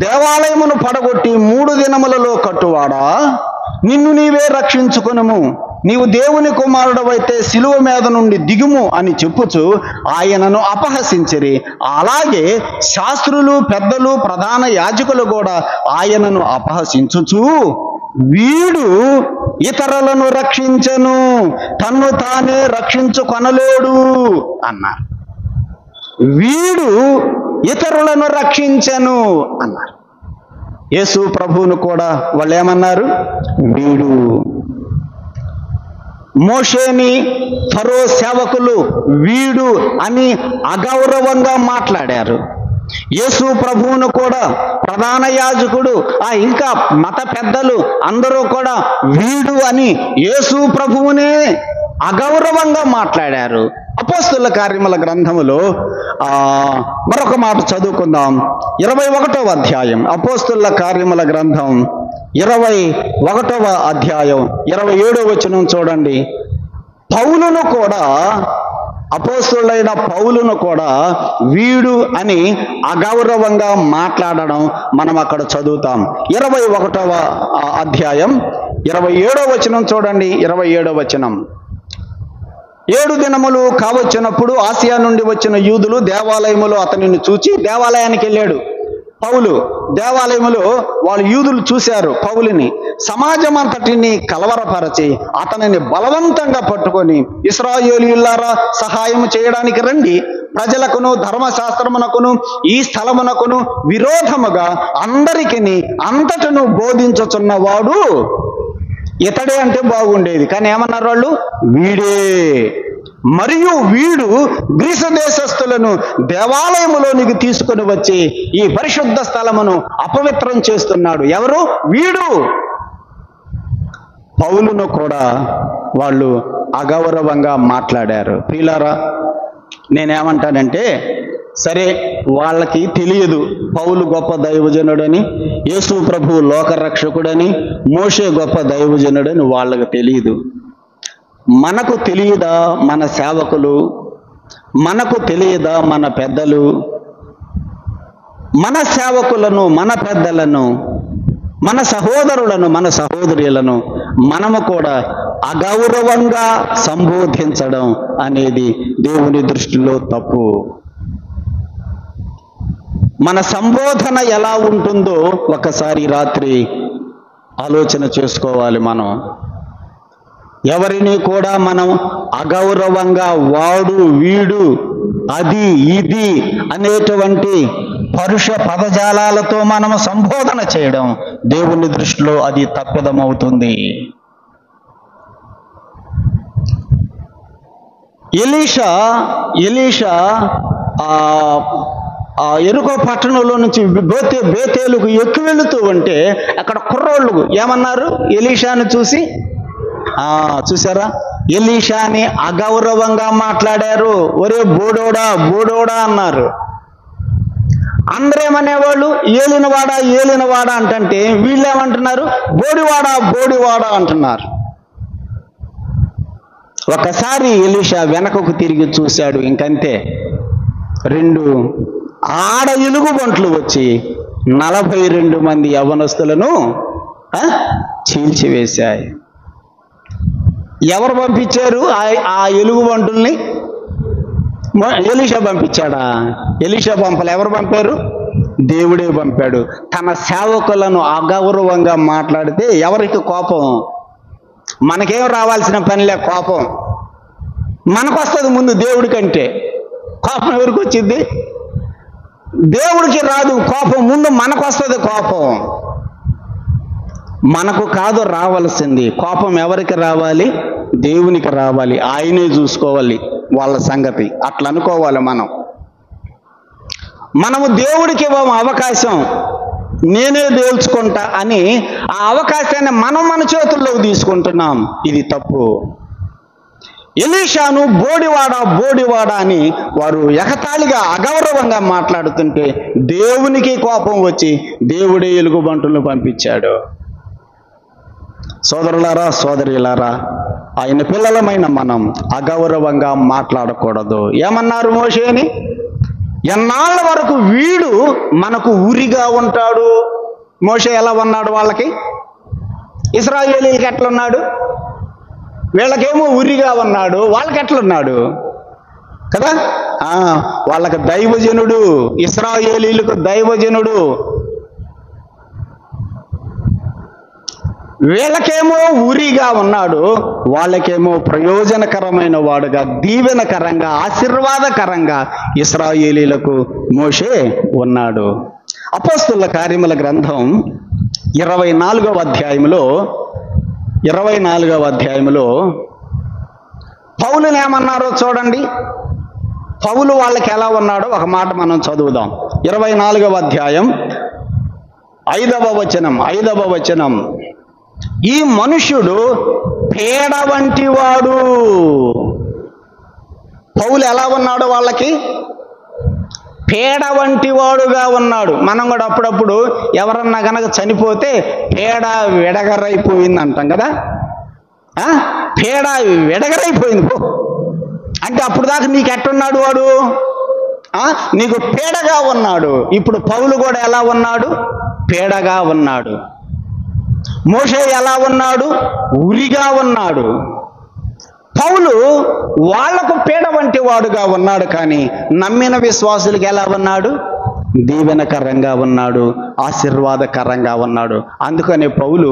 దేవాలయమును పడగొట్టి 3 దినములలో కట్టువాడా, నిన్ను నీవే రక్షించుకొనుము, నీవు దేవుని కుమారుడవైతే సిలువ మీద నుండి దిగుము అని చెప్పుచు ఆయనను అపహసించిరి. అలాగే శాస్త్రులు, పెద్దలు, ప్రధాన యాజకులు కూడా ఆయనను అపహసించుచు, వీడు ఇతరులను రక్షించను, తన్ను తానే రక్షించుకొనలేడు అన్నారు. వీడు ఇతరులను రక్షించను అన్నారు. యేసు ప్రభువును కూడా వాళ్ళు ఏమన్నారు? వీడు. మోషేని ఫరో సేవకులు వీడు అని అగౌరవంగా మాట్లాడారు. యేసు ప్రభువును కూడా ప్రధాన యాజకుడు, ఇంకా మత పెద్దలు అందరూ కూడా వీడు అని యేసు ప్రభువునే అగౌరవంగా మాట్లాడారు. అపోస్తుల కార్యముల గ్రంథములో మరొక మాట చదువుకుందాం. 21వ అధ్యాయం అపోస్తుల కార్యముల గ్రంథం 21వ అధ్యాయం 27వ వచనం చూడండి. పౌలును కూడా, అపోస్తులైన పౌలును కూడా వీడు అని అగౌరవంగా మాట్లాడడం మనం అక్కడ చదువుతాం. 21వ అధ్యాయం 27వ వచనం చూడండి. 27వ వచనం. 7 దినములు కావచ్చినప్పుడు ఆసియా నుండి వచ్చిన యూదులు దేవాలయములో అతనిని చూచి, దేవాలయానికి వెళ్ళాడు పౌలు. దేవాలయములో వాళ్ళు యూదులు చూశారు పౌలుని. సమాజం అంతటిని కలవరపరచి అతనిని బలవంతంగా పట్టుకొని, ఇశ్రాయేలీయులారా సహాయం చేయడానికి రండి, ప్రజలకును ధర్మశాస్త్రమునకును ఈ స్థలమునకును విరోధముగా అందరికీ అంతటను బోధించుచున్నవాడు ఇతడే అంటే బాగుండేది. కానీ ఏమన్నారు వాళ్ళు? వీడే. మరియు వీడు గ్రీసు దేశస్థులను దేవాలయములోనికి తీసుకొని వచ్చి ఈ పరిశుద్ధ స్థలమును అపవిత్రం చేస్తున్నాడు. ఎవరు? వీడు. పౌలును కూడా వాళ్ళు అగౌరవంగా మాట్లాడారు. ప్రియులారా, నేనేమంటానంటే, సరే వాళ్ళకి తెలియదు పౌలు గొప్ప దైవజనుడని, యేసు ప్రభువు లోకరక్షకుడని, మోషే గొప్ప దైవజనుడని వాళ్ళకి తెలియదు. మనకు తెలియదా మన సేవకులు? మనకు తెలియదా మన పెద్దలు? మన సేవకులను, మన పెద్దలను, మన సహోదరులను, మన సహోదరులను మనము కూడా అగౌరవంగా సంబోధించడం అనేది దేవుని దృష్టిలో తప్పు. మన సంబోధన ఎలా ఉంటుందో ఒకసారి రాత్రి ఆలోచన చేసుకోవాలి. మనం ఎవరిని కూడా మనం అగౌరవంగా వాడు, వీడు, అది, ఇది అనేటువంటి పరుష పదజాలాలతో మనం సంబోధన చేయడం దేవుని దృష్టిలో అది తప్పిదమవుతుంది. ఎలీషా ఎరుకో పట్టణంలో నుంచి బేతేలుకు ఎక్కి వెళుతూ ఉంటే అక్కడ కుర్రోళ్ళు ఏమన్నారు? ఎలీషాను చూసి, చూసారా, ఎలీషాని అగౌరవంగా మాట్లాడారు. ఒరే బోడోడా, బోడోడా అన్నారు. అందరేమనేవాళ్ళు? ఏలినవాడా, ఏలినవాడా అంటుంటే వీళ్ళేమంటున్నారు? బోడివాడా, బోడివాడా అంటున్నారు. ఒకసారి ఎలీషా వెనకకు తిరిగి చూశాడు. ఇంకంతే, 2 ఆడ ఎలుగుబంట్లు వచ్చి 42 మంది యవ్వనస్తులను చీల్చివేశాయి. ఎవరు పంపించారు ఆ ఎలుగుబంటుల్ని? ఎలీషా పంపించాడా? ఎలీషా పంపలే. ఎవరు పంపారు? దేవుడే పంపాడు. తన సేవకులను అగౌరవంగా మాట్లాడితే ఎవరికి కోపం? మనకేం రావాల్సిన పనిలే కోపం. మనకు వస్తుంది ముందు దేవుడి కంటే. కోపం ఎవరికి వచ్చింది? దేవుడికి రాదు కోపం, ముందు మనకు వస్తుంది కోపం. మనకు కాదు రావాల్సింది కోపం. ఎవరికి రావాలి? దేవునికి రావాలి. ఆయనే చూసుకోవాలి వాళ్ళ సంగతి. అట్లా అనుకోవాలి మనం. మనము దేవుడికి ఇవ్వము అవకాశం, నేనే తేల్చుకుంటా అని ఆ అవకాశాన్ని మనం మన చేతుల్లోకి తీసుకుంటున్నాం. ఇది తప్పు. ఎలీషాను బోడివాడ అని వారు ఎగతాళిగా అగౌరవంగా మాట్లాడుతుంటే దేవునికి కోపం వచ్చి దేవుడే ఎలుగుబంటులను పంపించాడు. సోదరులారా, సోదరులారా, ఆయన పిల్లలమైన మనం అగౌరవంగా మాట్లాడకూడదు. ఏమన్నారు మోషేని? ఎన్నాళ్ళ వరకు వీడు మనకు ఉరిగా ఉంటాడు? మోషే ఎలా ఉన్నాడు వాళ్ళకి? ఇశ్రాయేలీయులకి ఎట్లున్నాడు? వీళ్ళకేమో ఉరిగా ఉన్నాడు, వాళ్ళకి ఎట్లున్నాడు కదా? వాళ్ళకి దైవజనుడు, ఇశ్రాయేలీయులకు దైవజనుడు. వీళ్ళకేమో ఉరిగా ఉన్నాడు, వాళ్ళకేమో ప్రయోజనకరమైన వాడుగా, దీవెనకరంగా, ఆశీర్వాదకరంగా ఇశ్రాయేలీయులకు మోషే ఉన్నాడు. అపోస్తలుల కార్యముల గ్రంథం 24వ అధ్యాయంలో పౌలుని ఏమన్నారో చూడండి. పౌలు వాళ్ళకి ఎలా ఉన్నాడో ఒక మాట మనం చదువుదాం. 24వ అధ్యాయం 5వ వచనం. ఈ మనుష్యుడు పేడ వంటి వాడు. పౌలు ఎలా ఉన్నాడు వాళ్ళకి? పేడ వంటి వాడుగా ఉన్నాడు. మనం కూడా అప్పుడప్పుడు ఎవరన్నా కనుక చనిపోతే పేడ విడగరైపోయింది అంటాం కదా. పేడ విడగరైపోయింది పో అంటే అప్పుడు దాకా నీకు ఎట్టున్నాడు వాడు? నీకు పేడగా ఉన్నాడు. ఇప్పుడు పౌలు కూడా ఎలా ఉన్నాడు? పేడగా ఉన్నాడు. మోషే ఎలా ఉన్నాడు? ఉరిగా ఉన్నాడు. పౌలు వాళ్లకు పేడ వంటి వాడుగా ఉన్నాడు, కానీ నమ్మిన విశ్వాసులకు ఎలా ఉన్నాడు? దీవెనకరంగా ఉన్నాడు, ఆశీర్వాదకరంగా ఉన్నాడు. అందుకనే పౌలు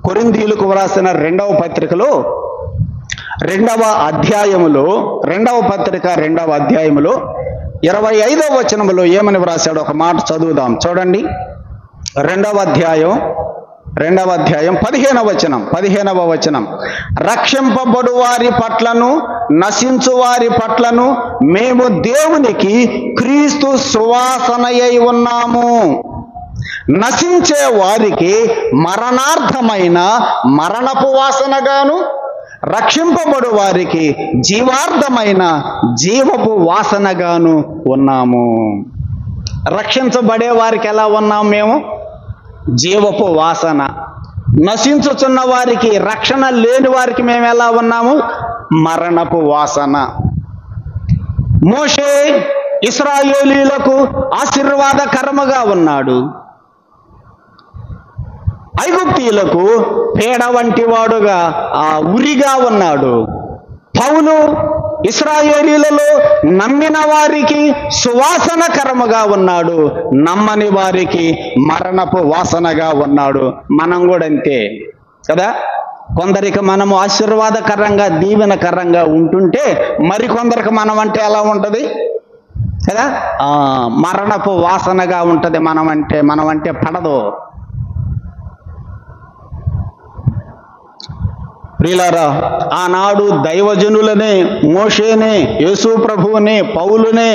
కొరింథీయులకు వ్రాసిన 2వ పత్రికలో 2వ అధ్యాయములో 2వ పత్రిక 2వ అధ్యాయములో 25వ వచనములో ఏమని వ్రాశాడు? ఒక మాట చదువుదాం చూడండి. 2వ అధ్యాయం 15వ వచనం. రక్షింపబడు వారి పట్లను నశించు వారి పట్లను మేము దేవునికి క్రీస్తు సువాసనయై ఉన్నాము. నశించే వారికి మరణార్థమైన మరణపు వాసనగాను, రక్షింపబడు వారికి జీవార్థమైన జీవపు వాసనగాను ఉన్నాము. రక్షించబడే వారికి ఎలా ఉన్నాము మేము? జీవపు వాసన. నశించుచున్న వారికి, రక్షణ లేని వారికి మేము ఎలా ఉన్నాము? మరణపు వాసన. మోషే ఇశ్రాయేలీయులకు ఆశీర్వాదకరముగా ఉన్నాడు, ఐగుప్తీయులకు పేడ వంటి వాడుగా ఉరిగా ఉన్నాడు. పౌలు ఇశ్రాయేలీయులలో నమ్మిన వారికి సువాసనకరముగా ఉన్నాడు, నమ్మని వారికి మరణపు వాసనగా ఉన్నాడు. మనం కూడా అంతే కదా. కొందరికి మనము ఆశీర్వాదకరంగా, దీవెనకరంగా ఉంటుంటే మరికొందరికి మనం అంటే ఎలా ఉంటుంది కదా? మరణపు వాసనగా ఉంటుంది. మనం అంటే పడదు. ప్రియులారా, ఆనాడు దైవజనులనే, మోషేనే, యేసు ప్రభువునే, పౌలునే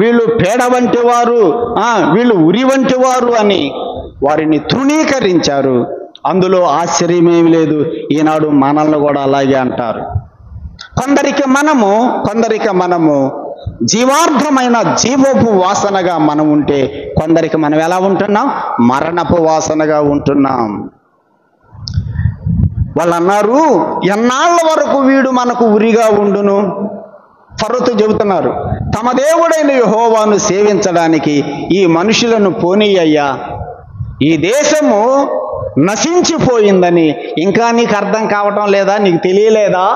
వీళ్ళు పేడ వంటి వారు, వీళ్ళు ఉరి వంటి వారు అని వారిని తృణీకరించారు. అందులో ఆశ్చర్యమేమి లేదు. ఈనాడు మనల్ని కూడా అలాగే అంటారు. కొందరికి మనము జీవార్థమైన జీవపు వాసనగా మనం ఉంటే, కొందరికి మనం ఎలా ఉంటున్నాం? మరణపు వాసనగా ఉంటున్నాం. వాళ్ళు అన్నారు, ఎన్నాళ్ళ వరకు వీడు మనకు ఉరిగా ఉండును? ఫరోతో చెబుతున్నారు, తమ దేవుడైన యెహోవాను సేవించడానికి ఈ మనుషులను పోనీయ్యా, ఈ దేశము నశించిపోయిందని ఇంకా నీకు అర్థం కావటం లేదా? నీకు తెలియలేదా?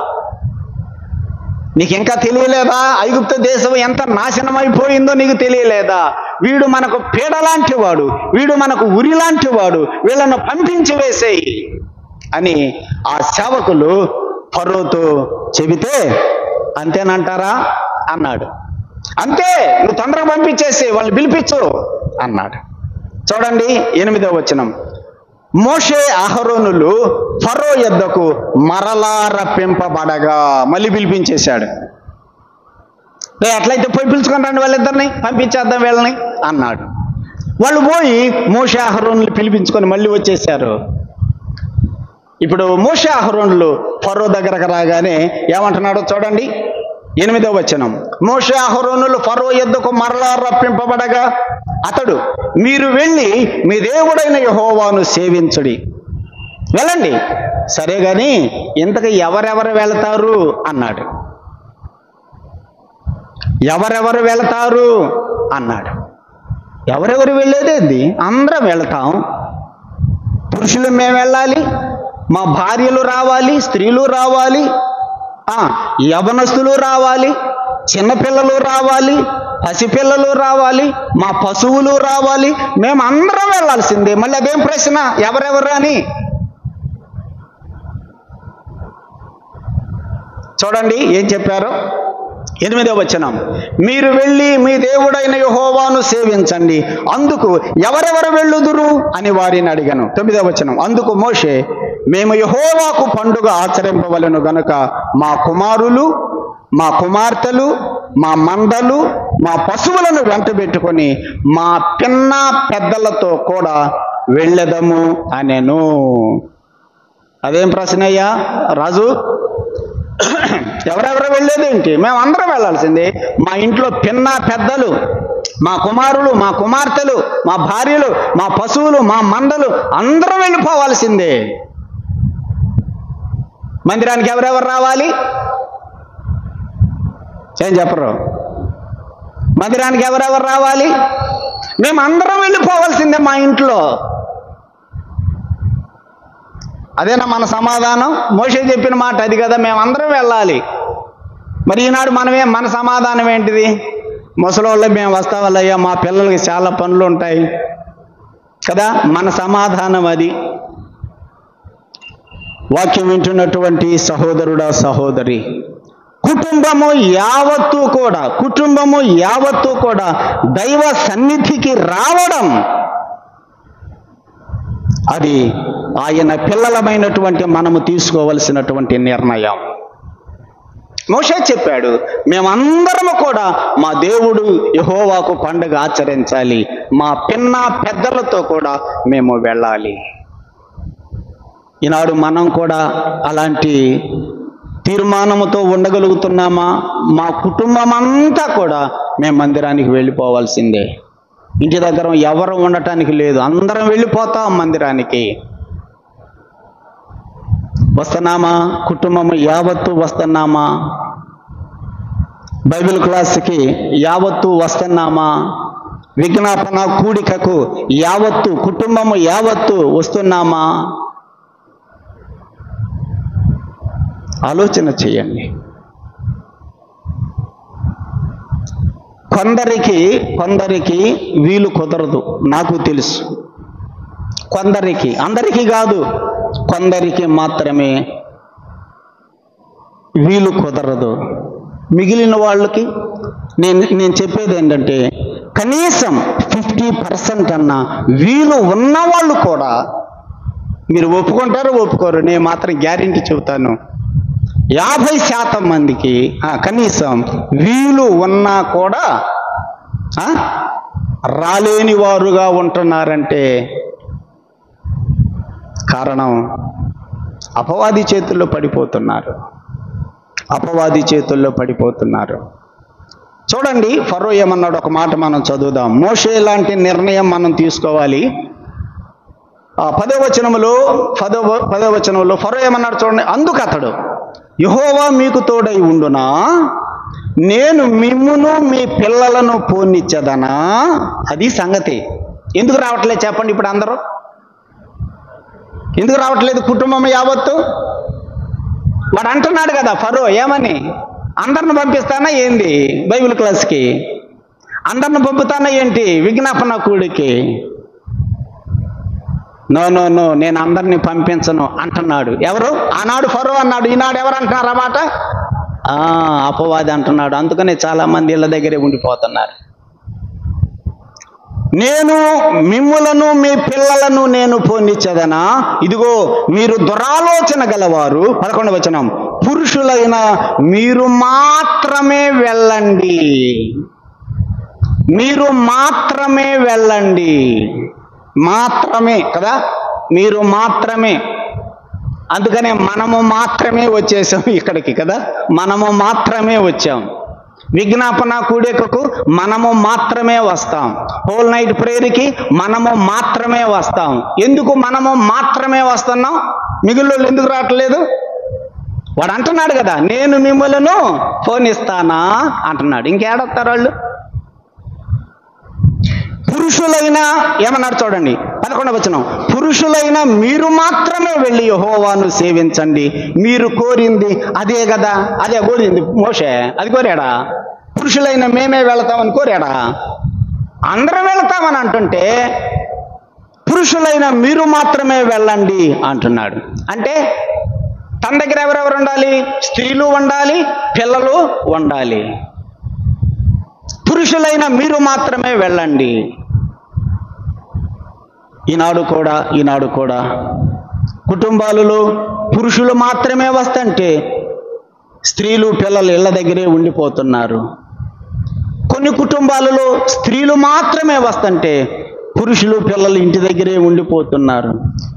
నీకు ఇంకా తెలియలేదా? ఐగుప్తు దేశం ఎంత నాశనం అయిపోయిందో నీకు తెలియలేదా? వీడు మనకు పీడ లాంటి వాడు, వీడు మనకు ఉరి లాంటి వాడు, వీళ్ళను పంపించి వేసేయి అని ఆ సేవకులు ఫరోతో చెబితే, అంతేనంటారా అన్నాడు. అంతే, నువ్వు తొందరగా పంపించేసి వాళ్ళని పిలిపించు అన్నాడు. చూడండి 8వ వచనం. మోషే అహరోనులు ఫరో యొద్దకు మరలా రప్పింపబడగా, మళ్ళీ పిలిపించేశాడు. ఎట్లయితే పోయి పిలుచుకొని రండి వాళ్ళిద్దరిని, పంపించేద్దాం వీళ్ళని అన్నాడు. వాళ్ళు పోయి మోషే అహరోనులు పిలిపించుకొని మళ్ళీ వచ్చేసారు. ఇప్పుడు మోషే అహరోనులు ఫరో దగ్గరకు రాగానే ఏమంటున్నాడో చూడండి, 8వ వచనం. మోషే అహరోనులు ఫరో యొద్దకు మరలా రప్పింపబడగా అతడు, మీరు వెళ్ళి మీ దేవుడైన యెహోవాను సేవించుడి. వెళ్ళండి, సరే గాని ఇంతకు ఎవరెవరు వెళతారు అన్నాడు. ఎవరెవరు వెళతారు అన్నాడు. ఎవరెవరు వెళ్ళేదేంది? అందరం వెళతాం. పురుషులు మేము వెళ్ళాలి, మా భార్యలు రావాలి, స్త్రీలు రావాలి, యవనస్తులు రావాలి, చిన్నపిల్లలు రావాలి, పసిపిల్లలు రావాలి, మా పశువులు రావాలి, మేము అందరం వెళ్ళాల్సిందే. మళ్ళీ అదేం ప్రశ్న ఎవరెవరు అని? చూడండి ఏం చెప్పారు. 8వ వచనం. మీరు వెళ్ళి మీ దేవుడైన యెహోవాను సేవించండి, అందుకు ఎవరెవరు వెళ్ళుదురు అని వారిని అడిగాను. 9వ వచనం. అందుకు మోషే, మేము యెహోవాకు పండుగ ఆచరింపవలెను గనుక మా కుమారులు, మా కుమార్తెలు, మా మందలు, మా పశువులను వెంటబెట్టుకొని మా పిన్న పెద్దలతో కూడా వెళ్ళెదము అనెను. అదేం ప్రశ్న అయ్యా రాజు? ఎవరెవరు వెళ్ళేదేంటి? మేము అందరం వెళ్ళాల్సిందే. మా ఇంట్లో పిన్న పెద్దలు, మా కుమారులు, మా కుమార్తెలు, మా భార్యలు, మా పశువులు, మా మందలు అందరం వెళ్ళిపోవాల్సిందే. మందిరానికి ఎవరెవరు రావాలి? ఏం చెప్పరు? మందిరానికి ఎవరెవరు రావాలి? మేము అందరం వెళ్ళిపోవాల్సిందే మా ఇంట్లో. అదేనా మన సమాధానం? మోషే చెప్పిన మాట అది కదా, మేమందరం వెళ్ళాలి. మరి ఈనాడు మన సమాధానం ఏంటిది? ముసలోళ్ళ మేము వస్తావాలయ్యా, మా పిల్లలకి చాలా పనులు ఉంటాయి కదా, మన సమాధానం అది. వాక్యం వింటున్నటువంటి సహోదరుడా సహోదరి, కుటుంబము యావత్తు కూడా దైవ సన్నిధికి రావడం, అది ఆయన పిల్లలమైనటువంటి మనము తీసుకోవలసినటువంటి నిర్ణయం. మోషే చెప్పాడు, మేమందరము కూడా మా దేవుడు యెహోవాకు పండుగ ఆచరించాలి, మా పిన్న పెద్దలతో కూడా మేము వెళ్ళాలి. ఈనాడు మనం కూడా అలాంటి తీర్మానముతో ఉండగలుగుతున్నామా? మా కుటుంబం అంతా కూడా మేము మందిరానికి వెళ్ళిపోవాల్సిందే. ఇంటి దగ్గర ఎవరు ఉండటానికి లేదు, అందరం వెళ్ళిపోతాం మందిరానికి. వస్తున్నామా? కుటుంబము యావత్తు వస్తున్నామా? బైబిల్ క్లాస్కి యావత్తు వస్తున్నామా? విజ్ఞాపన కూడికకు యావత్తు కుటుంబము యావత్తు వస్తున్నామా? ఆలోచన చేయండి. కొందరికి వీలు కుదరదు, నాకు తెలుసు. కొందరికి, అందరికీ కాదు, కొందరికి మాత్రమే వీలు కుదరదు. మిగిలిన వాళ్ళకి నేను చెప్పేది ఏంటంటే, కనీసం 50% అన్న వీలు ఉన్నవాళ్ళు కూడా, మీరు ఒప్పుకుంటారో ఒప్పుకోరు, నేను మాత్రం గ్యారెంటీ చెబుతాను, 50% మందికి కనీసం వీలు ఉన్నా కూడా రాలేని వారుగా ఉంటున్నారంటే కారణం అపవాది చేతుల్లో పడిపోతున్నారు. చూడండి, ఫరో ఏమన్నాడు? ఒక మాట మనం చదువుదాం. మోషే లాంటి నిర్ణయం మనం తీసుకోవాలి. 10వ వచనంలో ఫరో ఏమన్నాడు చూడండి. అందుకు అతడు, యెహోవా మీకు తోడై ఉండునా, నేను మిమ్మును మీ పిల్లలను పోనిచ్చదనా? అది సంగతి. ఎందుకు రావట్లేదు చెప్పండి? ఇప్పుడు అందరూ ఎందుకు రావట్లేదు? కుటుంబం యావత్తు. వాడు అంటున్నాడు కదా ఫరో, ఏమని? అందరిని పంపిస్తానా ఏంది బైబిల్ క్లాస్కి? అందరిని పంపుతానా ఏంటి విజ్ఞాపన కూడికి? నో, నేను అందరినీ పంపించను అంటున్నాడు. ఎవరు? ఆనాడు ఫరో అన్నాడు, ఈనాడు ఎవరు అంటున్నారు ఆ మాట? అపవాది అంటున్నాడు. అందుకనే చాలా మంది ఇళ్ళ దగ్గరే ఉండిపోతున్నారు. నేను మిమ్ములను మీ పిల్లలను నేను పోనిచ్చేదనా? ఇదిగో మీరు దురాలోచన గలవారు. 11వ వచనం, పురుషులైన మీరు మాత్రమే వెళ్ళండి. మీరు మాత్రమే వెళ్ళండి. మాత్రమే కదా, మీరు మాత్రమే. అందుకనే మనము మాత్రమే వచ్చేసాం ఇక్కడికి కదా, మనము మాత్రమే వచ్చాం. విజ్ఞాపన కూడికకు మనము మాత్రమే వస్తాం. హోల్ నైట్ ప్రేయర్కి మనము మాత్రమే వస్తాం. ఎందుకు మనము మాత్రమే వస్తున్నాం? మిగిలిన ఎందుకు రావట్లేదు? వాడు అంటున్నాడు కదా, నేను మిమ్మల్ని ఫోన్ ఇస్తానా అంటున్నాడు. ఇంకేడొస్తారు వాళ్ళు? పురుషులైన ఏమన్నాడు చూడండి, 11వ వచనం, పురుషులైన మీరు మాత్రమే వెళ్ళి యెహోవాను సేవించండి. మీరు కోరింది అదే కదా, అదే కోరింది మోషే, అది కోరాడా? పురుషులైన మేమే వెళతామని కోరాడా? అందరం వెళతామని అంటుంటే పురుషులైన మీరు మాత్రమే వెళ్ళండి అంటున్నాడు. అంటే తన దగ్గర ఎవరెవరు ఉండాలి? స్త్రీలు ఉండాలి, పిల్లలు ఉండాలి. పురుషులైన మీరు మాత్రమే వెళ్ళండి. ఈనాడు కూడా కుటుంబాలలో పురుషులు మాత్రమే వస్తుంటే స్త్రీలు పిల్లలు ఇళ్ళ దగ్గరే ఉండిపోతున్నారు. కొన్ని కుటుంబాలలో స్త్రీలు మాత్రమే వస్తుంటే పురుషులు పిల్లలు ఇంటి దగ్గరే ఉండిపోతున్నారు.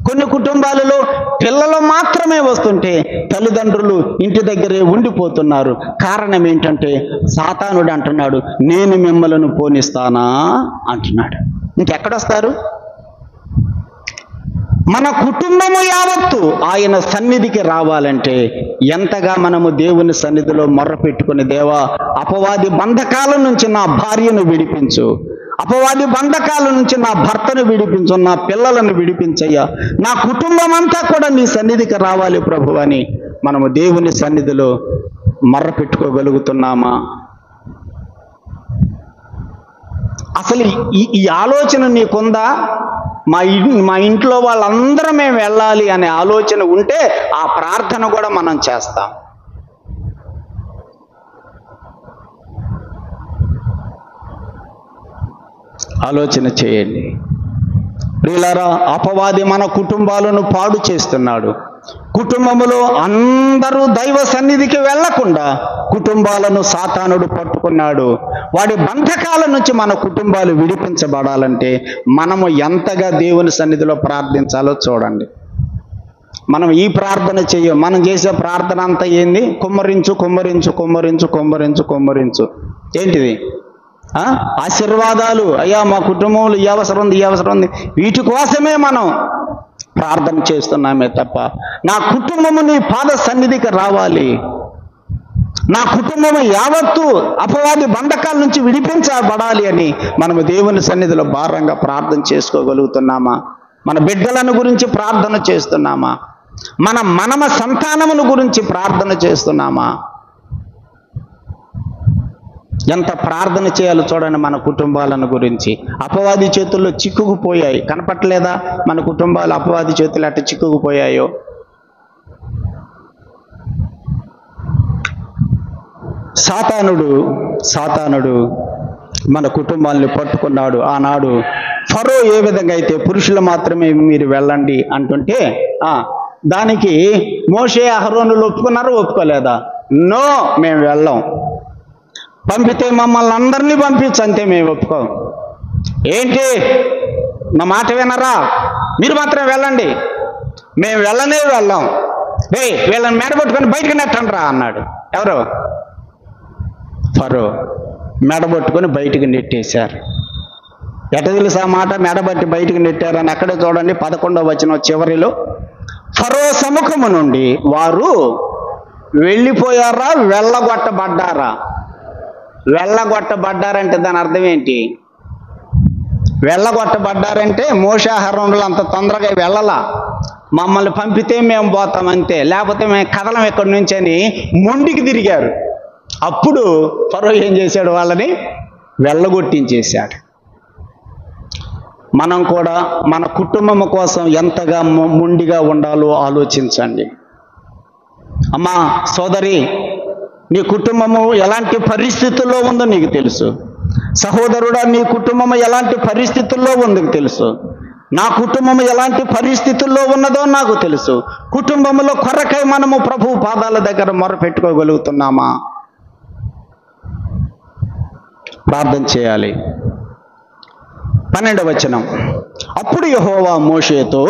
కొన్ని కుటుంబాలలో పిల్లలు మాత్రమే వస్తుంటే తల్లిదండ్రులు ఇంటి దగ్గరే ఉండిపోతున్నారు. కారణం ఏంటంటే సాతానుడు అంటున్నాడు, నేను మిమ్మల్ని పోనిస్తానా అంటున్నాడు. ఇంకెక్కడొస్తారు? మన కుటుంబము యావత్తు ఆయన సన్నిధికి రావాలంటే ఎంతగా మనము దేవుని సన్నిధిలో మొర్ర పెట్టుకుని, దేవా అపవాది బంధకాల నుంచి నా భార్యను విడిపించు, అపవాది బంధకాల నుంచి నా భర్తను విడిపించు, నా పిల్లలను విడిపించయ్యా, నా కుటుంబం అంతా కూడా నీ సన్నిధికి రావాలి ప్రభు అని మనము దేవుని సన్నిధిలో మొర్ర పెట్టుకోగలుగుతున్నామా? అసలు ఈ ఆలోచన నీకుందా? మా ఇంట్లో వాళ్ళందరం మేము వెళ్ళాలి అనే ఆలోచన ఉంటే ఆ ప్రార్థన కూడా మనం చేస్తాం. ఆలోచన చేయండి ప్రియులారా. అపవాది మన కుటుంబాలను పాడు చేస్తున్నాడు. కుటుంబములో అందరూ దైవ సన్నిధికి వెళ్లకుండా కుటుంబాలను సాతానుడు పట్టుకున్నాడు. వాడి బంధకాల నుంచి మన కుటుంబాలు విడిపించబడాలంటే మనము ఎంతగా దేవుని సన్నిధిలో ప్రార్థించాలో చూడండి. మనం ఈ ప్రార్థన చెయ్యం. మనం చేసే ప్రార్థన అంతా ఏంది? కుమ్మరించు కుమ్మరించు కుమ్మరించు కుమ్మరించు కుమ్మరించు. ఏంటిది? ఆశీర్వాదాలు. అయ్యా మా కుటుంబంలో ఈ అవసరం ఉంది, ఈ అవసరం ఉంది, వీటి కోసమే మనం ప్రార్థన చేస్తున్నామే తప్ప నా కుటుంబము నీ పాద సన్నిధికి రావాలి, నా కుటుంబము యావత్తు అపవాది బంధకాల నుంచి విడిపించబడాలి అని మనము దేవుని సన్నిధిలో భారంగా ప్రార్థన చేసుకోగలుగుతున్నామా? మన బిడ్డలను గురించి ప్రార్థన చేస్తున్నామా? మన మనమ సంతానమును గురించి ప్రార్థన చేస్తున్నామా? ఎంత ప్రార్థన చేయాలో చూడండి మన కుటుంబాలను గురించి. అపవాది చేతుల్లో చిక్కుకుపోయాయి, కనపట్లేదా మన కుటుంబాలు అపవాది చేతులు అట్ట చిక్కుకుపోయాయో? సాతానుడు మన కుటుంబాలను పట్టుకున్నాడు. ఆనాడు ఫరో ఏ విధంగా అయితే పురుషులు మాత్రమే మీరు వెళ్ళండి అంటుంటే దానికి మోషే అహరోనులు ఒప్పుకున్నారో ఒప్పుకోలేదా? నో, మేము వెళ్ళాం, పంపితే మమ్మల్ని అందరినీ పంపించు, అంతే, మేము ఒప్పుకోం. ఏంటి నా మాట వినరా? మీరు మాత్రం వెళ్ళండి, మేము వెళ్ళాం, వీళ్ళని మెడబట్టుకొని బయటకు నెట్టండి రా అన్నాడు. ఎవరు? ఫరో. మెడబట్టుకొని బయటికి నెట్టేశారు. ఎట తెలుసా మాట? మెడబట్టి బయటికి నెట్టారని అక్కడే చూడండి 11వ వచనం చివరిలో, ఫరో సముఖము నుండి వారు వెళ్ళిపోయారా వెళ్ళగొట్టబడ్డారా? వెళ్ళగొట్టబడ్డారంటే దాని అర్థం ఏంటి? వెళ్ళగొట్టబడ్డారంటే మోషే అహరోనులు అంత తొందరగా వెళ్ళలా, మమ్మల్ని పంపితే మేము పోతాం అంతే, లేకపోతే మేము కదలం ఎక్కడి నుంచి అని మొండికి తిరిగారు. అప్పుడు ఫరో ఏం చేశాడు? వాళ్ళని వెళ్ళగొట్టించేశాడు. మనం కూడా మన కుటుంబం కోసం ఎంతగా మొండిగా ఉండాలో ఆలోచించండి. అమ్మా సోదరి, నీ కుటుంబము ఎలాంటి పరిస్థితుల్లో ఉందో నీకు తెలుసు. సహోదరుడా, నీ కుటుంబం ఎలాంటి పరిస్థితుల్లో ఉందో తెలుసు, నా కుటుంబం ఎలాంటి పరిస్థితుల్లో ఉన్నదో నాకు తెలుసు. కుటుంబంలో కొరకై మనము ప్రభు పాదాల దగ్గర మొరపెట్టుకోగలుగుతున్నామా? ప్రార్థన చేయాలి. 12వ వచనం, అప్పుడు యెహోవా మోషేతో,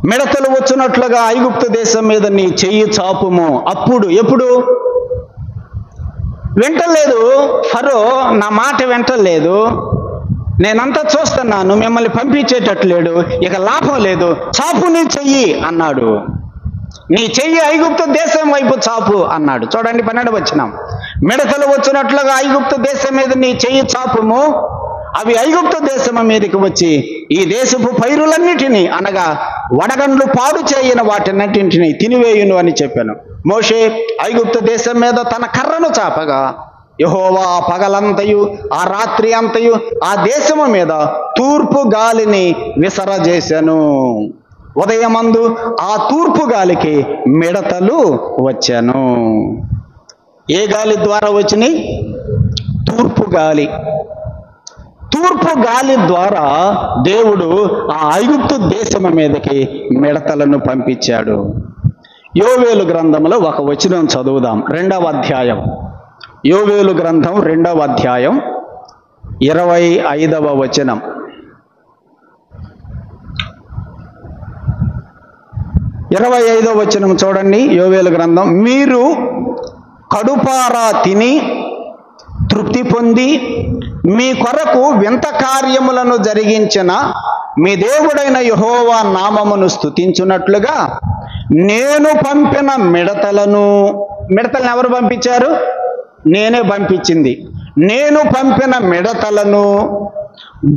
మిడతలు వచ్చినట్లుగా ఐగుప్తు దేశం మీద నీ చెయ్యి చాపుము. అప్పుడు, ఎప్పుడు? వింటలేదు ఫరో, నా మాట వింటలేదు, నేనంతా చూస్తున్నాను, మిమ్మల్ని పంపించేటట్లేడు, ఇక లాభం లేదు, చాపు నీ చెయ్యి అన్నాడు. నీ చెయ్యి ఐగుప్తు దేశం వైపు చాపు అన్నాడు. చూడండి 12వ వచనం, మిడతలు వచ్చినట్లుగా ఐగుప్తు దేశం మీద నీ చెయ్యి చాపుము, అవి ఐగుప్తు దేశం మీదకి వచ్చి ఈ దేశపు పైరులన్నిటినీ, అనగా వడగండ్లు పాడు చేయని వాటినన్నింటినీ తినివేయును అని చెప్పాను. మోషే ఐగుప్తు దేశం మీద తన కర్రను చాపగా యెహోవా ఆ పగలంతయు ఆ రాత్రి అంతయు ఆ దేశము మీద తూర్పు గాలిని విసరజేశాను. ఉదయమందు ఆ తూర్పు గాలికి మిడతలు వచ్చాను. ఏ గాలి ద్వారా వచ్చినాయి? తూర్పు గాలి. తూర్పు గాలి ద్వారా దేవుడు ఆ ఐగుప్తు దేశము మీదకి మిడతలను పంపించాడు. యోవేలు గ్రంథంలో ఒక వచనం చదువుదాం. 2వ అధ్యాయం, యోవేలు గ్రంథం 2వ అధ్యాయం 25వ వచనం. 25వ వచనం చూడండి. యోవేలు గ్రంథం, మీరు కడుపారా తిని తృప్తి పొంది మీ కొరకు వింత కార్యములను జరిగించిన మీ దేవుడైన యెహోవా నామమును స్తుతించున్నట్లుగా నేను పంపిన మిడతలను ఎవరు పంపించారు? నేనే పంపించింది. నేను పంపిన మిడతలను,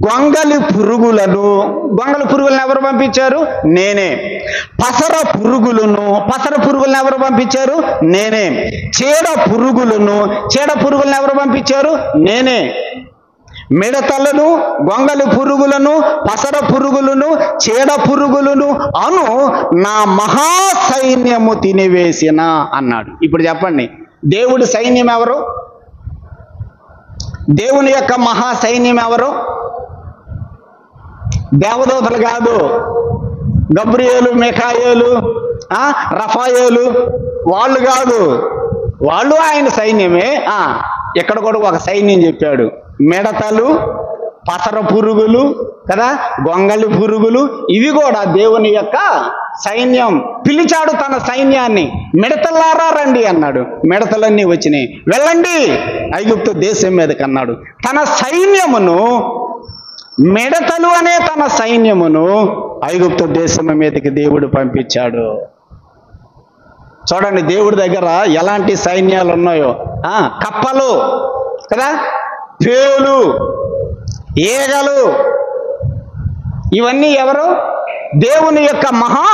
గొంగలి పురుగులను ఎవరు పంపించారు? నేనే. పసర పురుగులను ఎవరు పంపించారు? నేనే. చీడ పురుగులను ఎవరు పంపించారు? నేనే. మిడతలను, గొంగలి పురుగులను, పసర పురుగులను, చీడ పురుగులను అను నా మహాసైన్యము తినివేసిన అన్నాడు. ఇప్పుడు చెప్పండి, దేవుడి సైన్యం ఎవరు? దేవుని యొక్క మహాసైన్యం ఎవరు? దేవదూతలు కాదు, గబ్రియేలు, మిఖాయేలు, రఫాయేలు వాళ్ళు కాదు, వాళ్ళు ఆయన సైన్యమే. ఇక్కడ కూడా ఒక సైన్యం చెప్పాడు. మిడతలు, పసర పురుగులు కదా, గొంగలి పురుగులు, ఇవి కూడా దేవుని యొక్క సైన్యం. పిలిచాడు తన సైన్యాన్ని, మిడతలారా రండి అన్నాడు. మిడతలన్నీ వచ్చినాయి. వెళ్ళండి ఐగుప్తు దేశం మీదకి అన్నాడు. తన సైన్యమును, మిడతలు అనే తన సైన్యమును ఐగుప్తు దేశం మీదకి దేవుడు పంపించాడు. చూడండి దేవుడి దగ్గర ఎలాంటి సైన్యాలు ఉన్నాయో. కప్పలు కదా, పేలు, ఈగలు, ఇవన్నీ ఎవరు? దేవుని యొక్క మహా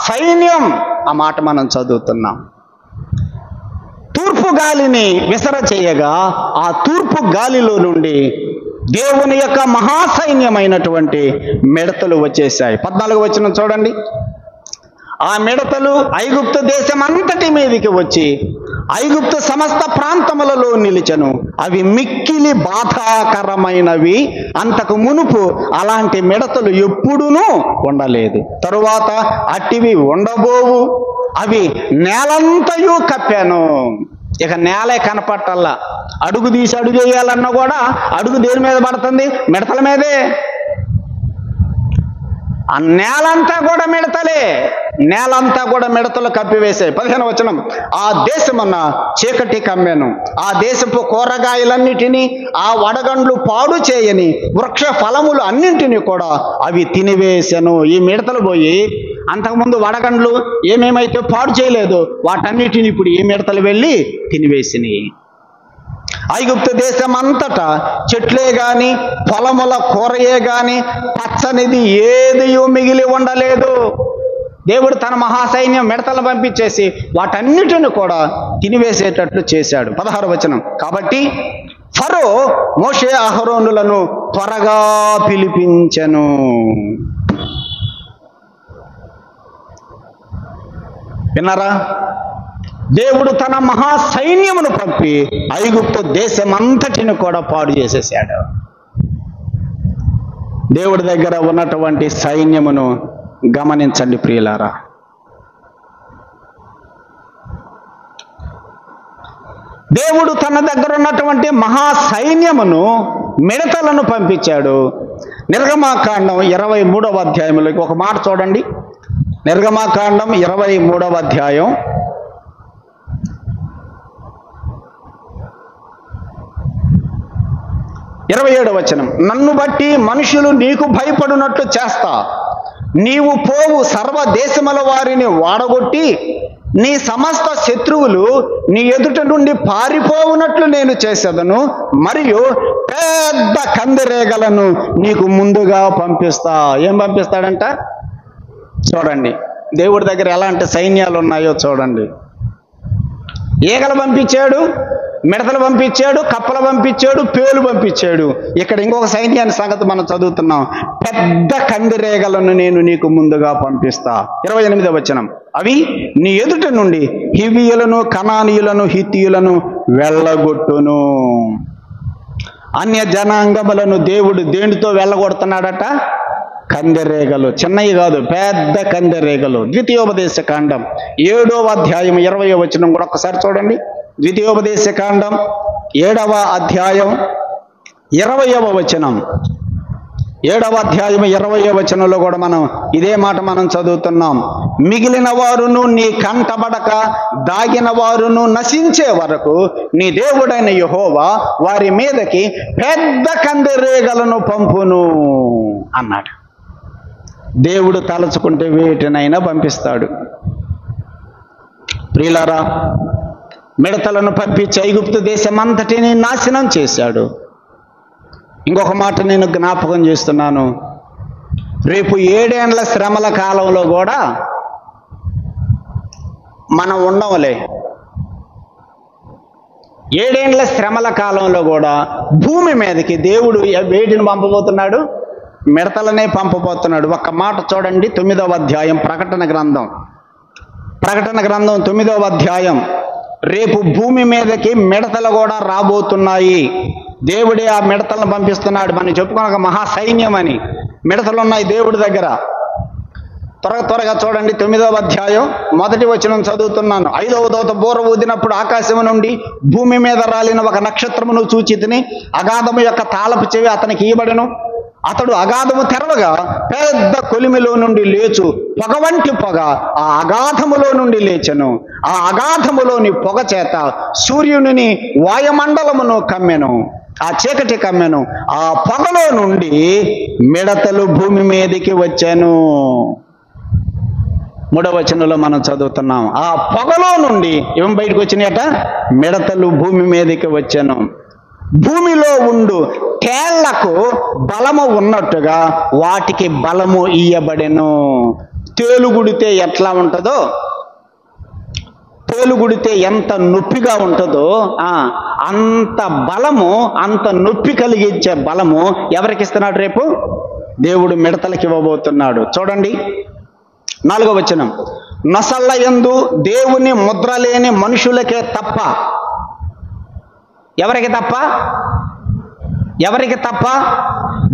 సైన్యం. ఆ మాట మనం చదువుతున్నాం. తూర్పు గాలిని విసర చేయగా ఆ తూర్పు గాలిలో నుండి దేవుని యొక్క మహాసైన్యమైనటువంటి మిడతలు వచ్చేసాయి. 14వ వచనం చూడండి. ఆ మిడతలు ఐగుప్తు దేశం అంతటి మీదికి వచ్చి ఐగుప్తు సమస్త ప్రాంతములలో నిలిచెను. అవి మిక్కిలి బాధాకరమైనవి. అంతకు మునుపు అలాంటి మిడతలు ఎప్పుడూనూ ఉండలేదు. తరువాత అట్టివి ఉండబోవు. అవి నేలంతయు కప్పాను. ఇక నేలే కనపట్టల్లా. అడుగు తీసి అడుగు వేయాలన్నా కూడా అడుగు దేని మీద పడుతుంది? మిడతల మీదే. ఆ నేలంతా కూడా మిడతలే. నేలంతా కూడా మిడతలు కప్పివేశాయి. 15వ వచనం, ఆ దేశమన్న చీకటి కమ్మెను. ఆ దేశపు కూరగాయలన్నిటినీ, ఆ వడగండ్లు పాడు చేయని వృక్ష ఫలములు అన్నింటినీ కూడా అవి తినివేశాను. ఈ మిడతలు పోయి అంతకుముందు వడగండ్లు ఏమేమైతే పాడు చేయలేదు వాటన్నిటిని ఇప్పుడు ఈ మిడతలు వెళ్ళి తినివేసినాయి. ఐగుప్తు దేశం అంతటా చెట్లే గాని, పొలముల కూరయే గాని, పచ్చనిది ఏదియూ మిగిలి ఉండలేదు. దేవుడు తన మహాసైన్యం మిడతలను పంపించేసి వాటన్నిటిని కూడా తినివేసేటట్లు చేశాడు. 16వ వచనం, కాబట్టి ఫరో మోషే అహరోనులను త్వరగా పిలిపించెను. విన్నారా? దేవుడు తన మహా సైన్యమును పంపి ఐగుప్తు దేశమంతటిని కూడా పాడు చేసేసాడు. దేవుడి దగ్గర ఉన్నటువంటి సైన్యమును గమనించండి ప్రియులారా. దేవుడు తన దగ్గర ఉన్నటువంటి మహా సైన్యమును మిడతలను పంపించాడు. నిర్గమాకాండం 23వ అధ్యాయంలోకి ఒక మాట చూడండి. నిర్గమాకాండం 23వ అధ్యాయం 27వ వచనం. నన్ను బట్టి మనుషులు నీకు భయపడునట్లు చేస్తా, నీవు పోవు సర్వ దేశముల వారిని వాడగొట్టి నీ సమస్త శత్రువులు నీ ఎదుట నుండి పారిపోవునట్లు నేను చేసేదను, మరియు పెద్ద కందిరేగలను నీకు ముందుగా పంపిస్తా. ఏం పంపిస్తాడంట? చూడండి దేవుడి దగ్గర ఎలాంటి సైన్యాలు ఉన్నాయో చూడండి. ఈగలు పంపించాడు, మిడతలు పంపించాడు, కప్పలు పంపించాడు, పేలు పంపించాడు. ఇక్కడ ఇంకొక సైన్యాన్ని సంగతి మనం చదువుతున్నాం. పెద్ద కందిరేగలను నేను నీకు ముందుగా పంపిస్తా. 28వ వచనం. అవి నీ ఎదుట నుండి హివ్వీయులను, కనానీయులను, హిత్తీయులను వెళ్ళగొట్టును. అన్య జనాంగములను దేవుడు దేనితో వెళ్ళగొడుతున్నాడట? కందిరేగలు. చిన్నవి కాదు, పెద్ద కందిరేగలు. ద్వితీయోపదేశ కాండం 7వ అధ్యాయం 20వ వచనం కూడా ఒక్కసారి చూడండి. ద్వితీయోపదేశ కాండం 7వ అధ్యాయం 20వ వచనం. 7వ అధ్యాయం 20వ వచనంలో కూడా మనం ఇదే మాట మనం చదువుతున్నాం. మిగిలిన వారును నీ కంటబడక దాగిన వారును నశించే వరకు నీ దేవుడైన యెహోవా వారి మీదకి పెద్ద కందిరేగలను పంపును అన్నాడు. దేవుడు తలచుకుంటే వేటినైనా పంపిస్తాడు. ప్రియులారా, మిడతలను పంపించి ఐగుప్తు దేశమంతటిని నాశనం చేశాడు. ఇంకొక మాట నేను జ్ఞాపకం చేస్తున్నాను. రేపు 7 ఏండ్ల శ్రమల కాలంలో కూడా మనం ఉండవులే. 7 ఏండ్ల శ్రమల కాలంలో కూడా భూమి మీదకి దేవుడు వేటిని పంపబోతున్నాడు? మిడతలనే పంపబోతున్నాడు. ఒక్క మాట చూడండి. 9వ అధ్యాయం ప్రకటన గ్రంథం 9వ అధ్యాయం. రేపు భూమి మీదకి మిడతలు కూడా రాబోతున్నాయి. దేవుడే ఆ మిడతలను పంపిస్తున్నాడు. మనం చెప్పుకున్న మహా సైన్యం అని మిడతలు ఉన్నాయి దేవుడి దగ్గర. త్వరగా చూడండి. 9వ అధ్యాయం 1వ వచనం చదువుతున్నాను. 5వ దూత బూర ఊదినప్పుడు ఆకాశము నుండి భూమి మీద రాలిన ఒక నక్షత్రమును చూచి తిని అగాధము యొక్క తాళపు చెవి అతనికి ఇయ్యబడెను. అతడు అగాధము తెరవగా పెద్ద కొలిమిలో నుండి లేచు పొగ వంటి పొగ ఆ అగాధములో నుండి లేచెను. ఆ అగాధములోని పొగ చేత సూర్యుని వాయుమండలమును కమ్మెను, ఆ చీకటి కమ్మెను. ఆ పొగలో నుండి మిడతలు భూమి మీదకి వచ్చాను. 3వ వచనంలో మనం చదువుతున్నాం. ఆ పొగలో నుండి ఏం బయటకు వచ్చినాయట? మిడతలు భూమి మీదకి వచ్చాను. భూమిలో ఉండు తేళ్లకు బలము ఉన్నట్టుగా వాటికి బలము ఇయ్యబడెను. తేలుగుడితే ఎట్లా ఉంటుందో, తేలుగుడితే ఎంత నొప్పిగా ఉంటుందో అంత బలము, అంత నొప్పి కలిగించే బలము ఎవరికి ఇస్తున్నాడు? రేపు దేవుడు మిడతలకి ఇవ్వబోతున్నాడు. చూడండి 4వ వచనం. నొసళ్ళ యందు దేవుని ముద్ర లేని మనుషులకే తప్ప. ఎవరికి తప్ప? ఎవరికి తప్ప?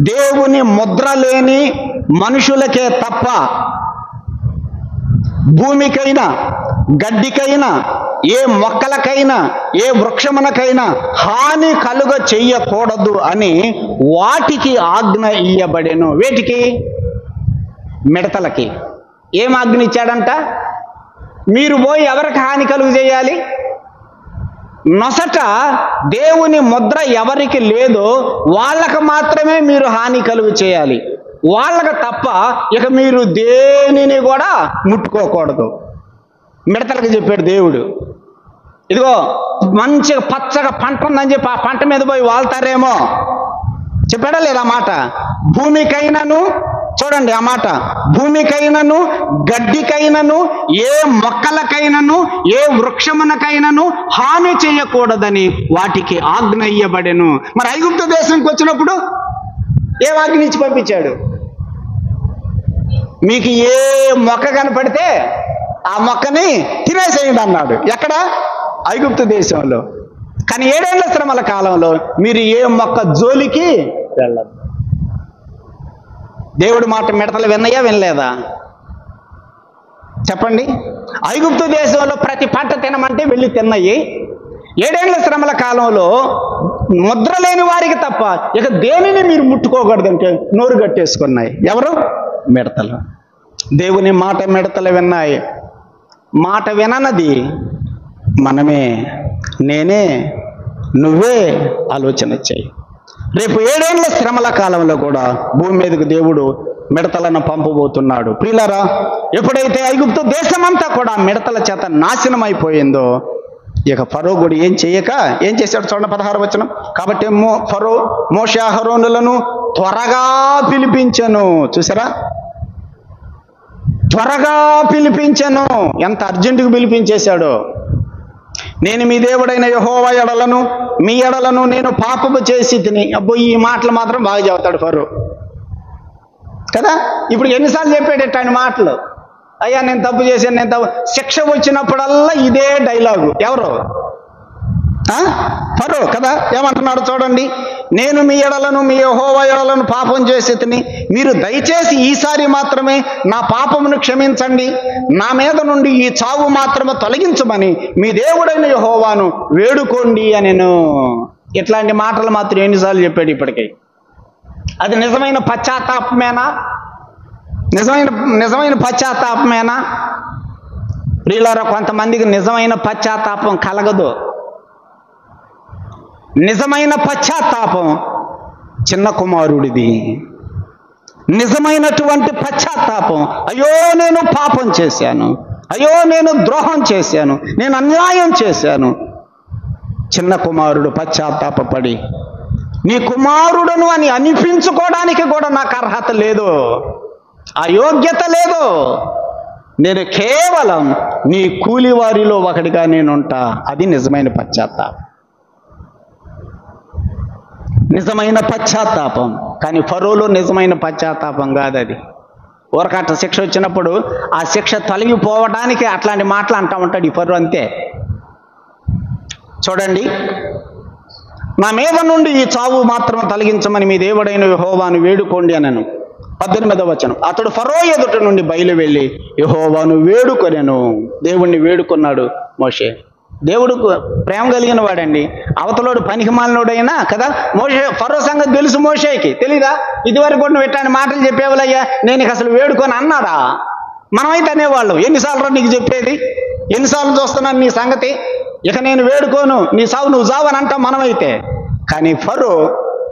దేవుని ముద్ర లేని మనుషులకే తప్ప భూమికైనా, గడ్డికైనా, ఏ మొక్కలకైనా, ఏ వృక్షమునకైనా హాని కలుగ చెయ్యకూడదు అని వాటికి ఆజ్ఞ ఇయ్యబడెను. వేటికి? మిడతలకి. ఏం ఆజ్ఞ ఇచ్చాడంట? మీరు పోయి ఎవరికి హాని కలుగు చేయాలి? నొసట దేవుని ముద్ర ఎవరికి లేదో వాళ్ళకు మాత్రమే మీరు హాని కలుగు చేయాలి. వాళ్ళకు తప్ప ఇక మీరు దేనిని కూడా ముట్టుకోకూడదు. మిడతలకు చెప్పాడు దేవుడు. ఇదిగో మంచిగా పచ్చగా పంట ఉందని చెప్పి ఆ పంట మీద పోయి వాళ్తారేమో చెప్పాడా లేదా మాట? భూమికైనను, చూడండి ఆ మాట, భూమికైనను, గడ్డికైనను, ఏ మొక్కలకైనను, ఏ వృక్షమునకైనను హాని చేయకూడదని వాటికి ఆజ్ఞ ఇయ్యబడెను. మరి ఐగుప్తు దేశానికి వచ్చినప్పుడు ఏ ఆజ్ఞ ఇచ్చి పంపించాడు? మీకు ఏ మొక్క కనపడితే ఆ మొక్కని తినేసేయండి అన్నాడు. ఎక్కడ? ఐగుప్తు దేశంలో. కానీ 7 ఏళ్ల శ్రమల కాలంలో మీరు ఏ మొక్క జోలికి వెళ్ళదు. దేవుడి మాట మిడతలు విన్నాయా, వినలేదా? చెప్పండి. ఐగుప్తు దేశంలో ప్రతి పంట తినమంటే వెళ్ళి తిన్నాయి. 7 ఏళ్ల శ్రమల కాలంలో ముద్ర లేని వారికి తప్ప ఇక దేనిని మీరు ముట్టుకోకూడదంటే నోరు కట్టేసుకున్నాయి. ఎవరు? మిడతలు. దేవుని మాట మిడతలు విన్నాయి. మాట విననది మనమే, నేనే, నువ్వే ఆలోచన చేయి. రేపు 7 ఏళ్ల శ్రమల కాలంలో కూడా భూమి మీదకు దేవుడు మిడతలను పంపబోతున్నాడు. ప్రియులారా, ఎప్పుడైతే ఐగుప్తు దేశమంతా కూడా మిడతల చేత నాశనం అయిపోయిందో, ఇక ఫరో కూడా ఏం చేశాడు చూడండి 16వ వచనం. కాబట్టి ఫరో మోషే అహరోనులను త్వరగా పిలిపించెను. చూసారా? త్వరగా పిలిపించెను. ఎంత అర్జెంటుగా పిలిపించేశాడో. నేను మీ దేవుడైన యెహోవా ఎడలను మీ ఎడలను నేను పాపము చేసి తిని. అబ్బో, ఈ మాటలు మాత్రం బాగా చెబుతాడు ఫరో కదా. ఇప్పుడు ఎన్నిసార్లు చెప్పాడట ఆయన మాటలు? అయ్యా నేను తప్పు చేశాను, నేను తప్పు. శిక్ష వచ్చినప్పుడల్లా ఇదే డైలాగు. ఎవరు? ఫరో కదా. ఏమంటున్నాడు చూడండి. నేను మీ ఎడలను మీ యెహోవా ఎడలను పాపం చేసి తిని, మీరు దయచేసి ఈసారి మాత్రమే నా పాపమును క్షమించండి, నా మీద నుండి ఈ చావు మాత్రమే తొలగించమని మీ దేవుడైన యెహోవాను వేడుకోండి అనెను. ఇట్లాంటి మాటలు మాత్రం ఎన్నిసార్లు చెప్పాడు ఇప్పటికీ? అది నిజమైన పశ్చాత్తాపమేనా? నిజమైన పశ్చాత్తాపమేనా? ప్రియులారా, కొంతమందికి నిజమైన పశ్చాత్తాపం కలగదు. నిజమైన పశ్చాత్తాపం చిన్న కుమారుడిది. నిజమైనటువంటి పశ్చాత్తాపం, అయ్యో నేను పాపం చేశాను, అయ్యో నేను ద్రోహం చేశాను, నేను అన్యాయం చేశాను. చిన్న కుమారుడు పశ్చాత్తాపపడి, నీ కుమారుడను అని అనిపించుకోవడానికి కూడా నాకు అర్హత లేదు, ఆ యోగ్యత లేదు, నేను కేవలం నీ కూలివారిలో ఒకటిగా నేనుంటా. అది నిజమైన పశ్చాత్తాపం, నిజమైన పశ్చాత్తాపం. కానీ ఫరోలో నిజమైన పశ్చాత్తాపం కాదు అది. ఊరకట్ట శిక్ష వచ్చినప్పుడు ఆ శిక్ష తొలగిపోవడానికి అట్లాంటి మాటలు అంటూ ఉంటాడు ఈ ఫరో. అంతే. చూడండి, నా మీద నుండి ఈ చావు మాత్రం తొలగించమని మీ దేవుడైన యెహోవాను వేడుకోండి అనను. 18వ వచనం. అతడు ఫరో ఎదుట నుండి బయలు వెళ్ళి యెహోవాను వేడుకొనెను. దేవుణ్ణి వేడుకున్నాడు మోషే. దేవుడు ప్రేమ కలిగిన వాడండి. అవతలోడు పనికి మాలినోడైనా కదా. ఫరో సంగతి తెలుసు మోషేకి, తెలీదా? ఇదివరకు కూడా నువ్వు ఇట్లాంటి మాటలు చెప్పేవాళ్ళయ్యా, నేను ఇక అసలు వేడుకొని అన్నాడా? మనమైతే అనేవాళ్ళం, ఎన్నిసార్లు నీకు చెప్పేది, ఎన్నిసార్లు చూస్తున్నాను నీ సంగతి, ఇక నేను వేడుకోను, నీ సావు నువ్వు చావని అంటాం మనమైతే. కానీ ఫరో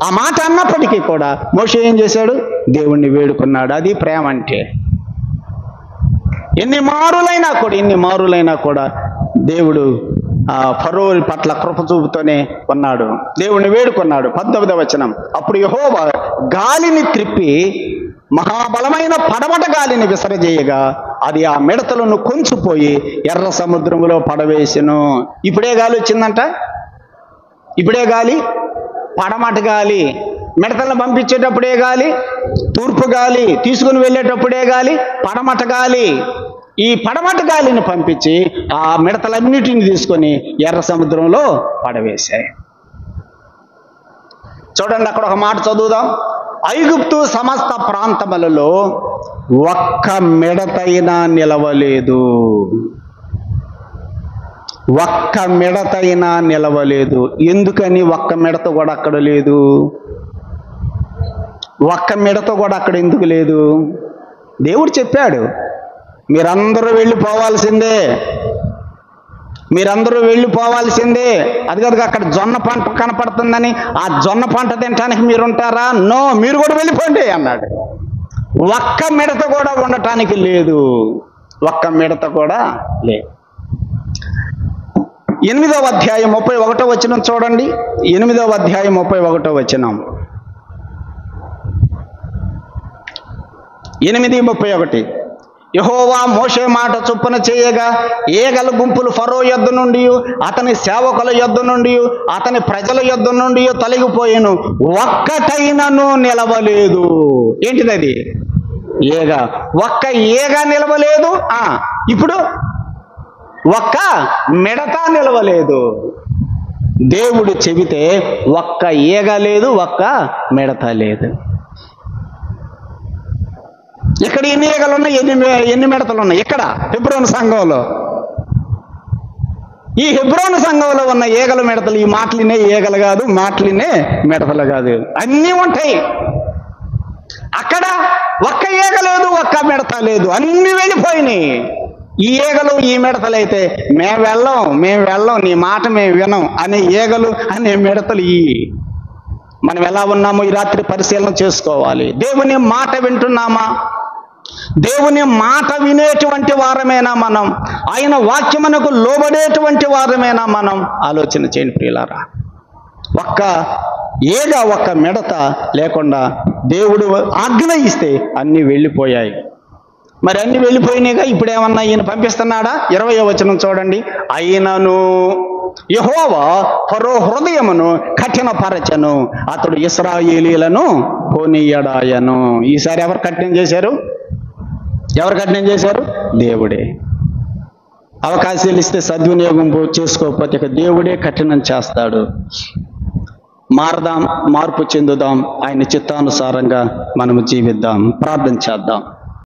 ఆ మాట అన్నప్పటికీ కూడా మోషే ఏం చేశాడు? దేవుణ్ణి వేడుకున్నాడు. అది ప్రేమ అంటే. ఎన్ని మారులైనా కూడా దేవుడు ఆ ఫరో పట్ల కృప చూపుతూనే ఉన్నాడు. దేవుణ్ణి వేడుకున్నాడు. 19వ వచనం. అప్పుడు యెహోవా గాలిని త్రిప్పి మహాబలమైన పడమట గాలిని విసరజేయగా అది ఆ మిడతలను కొంచిపోయి ఎర్ర సముద్రములో పడవేసెను. ఇప్పుడే గాలి వచ్చిందంట. ఇప్పుడే గాలి, పడమట గాలి. మిడతలను పంపించేటప్పుడే గాలి, తూర్పు గాలి, తీసుకుని వెళ్ళేటప్పుడే గాలి, పడమట గాలి. ఈ పడమట గాలిని పంపించి ఆ మిడతలన్నిటిని తీసుకొని ఎర్ర సముద్రంలో పడవేశాయి. చూడండి, అక్కడ ఒక మాట చదువుదాం. ఐగుప్తు సమస్త ప్రాంతములలో ఒక్క మిడతైనా నిలవలేదు. ఒక్క మిడతైనా నిలవలేదు. ఎందుకని ఒక్క మిడత కూడా అక్కడ లేదు? ఒక్క మిడత కూడా అక్కడ ఎందుకు లేదు? దేవుడు చెప్పాడు, మీరందరూ వెళ్ళిపోవాల్సిందే, మీరందరూ వెళ్ళిపోవాల్సిందే. అది కాదు, అక్కడ జొన్న పంట కనపడుతుందని ఆ జొన్న పంట తినటానికి మీరుంటారా? నో, మీరు కూడా వెళ్ళిపోండి అన్నాడు. ఒక్క మిడత కూడా ఉండటానికి లేదు. ఒక్క మిడత కూడా లేదు. 8వ అధ్యాయం 31వ వచనం చూడండి. 8వ అధ్యాయం 31వ వచనం. 8:31. యెహోవా మోషే మాట చొప్పున చేయగా ఏగల గుంపులు ఫరో యొద్ద నుండి, అతని సేవకుల యొద్ద నుండి, అతని ప్రజల యొద్ద నుండి తొలగిపోయాను, ఒక్కటైనను నిలవలేదు. ఏంటిది అది? ఏగ. ఒక్క ఏగ నిలవలేదు. ఇప్పుడు ఒక్క మిడత నిలవలేదు. దేవుడు చెబితే ఒక్క ఈగ లేదు, ఒక్క మిడత లేదు. ఇక్కడ ఎన్ని ఈగలు ఉన్నాయి, ఎన్ని మిడతలు ఉన్నాయి? ఇక్కడ హెబ్రోను సంఘంలో, ఈ హెబ్రోను సంఘంలో ఉన్న ఈగలు మిడతలు ఈ మాటలినే ఈగలు కాదు, మాటలినే మిడతలు కాదు, అన్నీ ఉంటాయి. అక్కడ ఒక్క ఈగ లేదు, ఒక్క మిడత లేదు, అన్ని వెళ్ళిపోయినాయి. ఈ ఈగలు ఈ మిడతలైతే మేము వెళ్ళం, నీ మాట మేము వినం అనే ఈగలు అనే మిడతలు మనం ఎలా ఉన్నామో ఈ రాత్రి పరిశీలన చేసుకోవాలి. దేవుని మాట వింటున్నామా? దేవుని మాట వినేటువంటి వారమేనా మనం? ఆయన వాక్యమునకు లోబడేటువంటి వారమేనా మనం? ఆలోచన చేయండి ప్రియులారా. ఒక్క ఈగ, ఒక్క మిడత లేకుండా దేవుడు ఆజ్ఞ ఇస్తే అన్నీ వెళ్ళిపోయాయి. మరి అన్ని వెళ్ళిపోయినాయిగా, ఇప్పుడు ఏమన్నా ఈయన పంపిస్తున్నాడా? 20వ వచనం చూడండి. అయినను యెహోవా ఫరో హృదయమును కఠినపరచెను, అతడు ఇశ్రాయేలీయులను కొనియడాయను. ఈసారి ఎవరు కఠినం చేశారు? దేవుడే. అవకాశాలు ఇస్తే సద్వినియోగం చేసుకోకపోతే ఇక దేవుడే కఠినం చేస్తాడు. మార్పు చెందుదాం, ఆయన చిత్తానుసారంగా మనము జీవిద్దాం. ప్రార్థన చేద్దాం.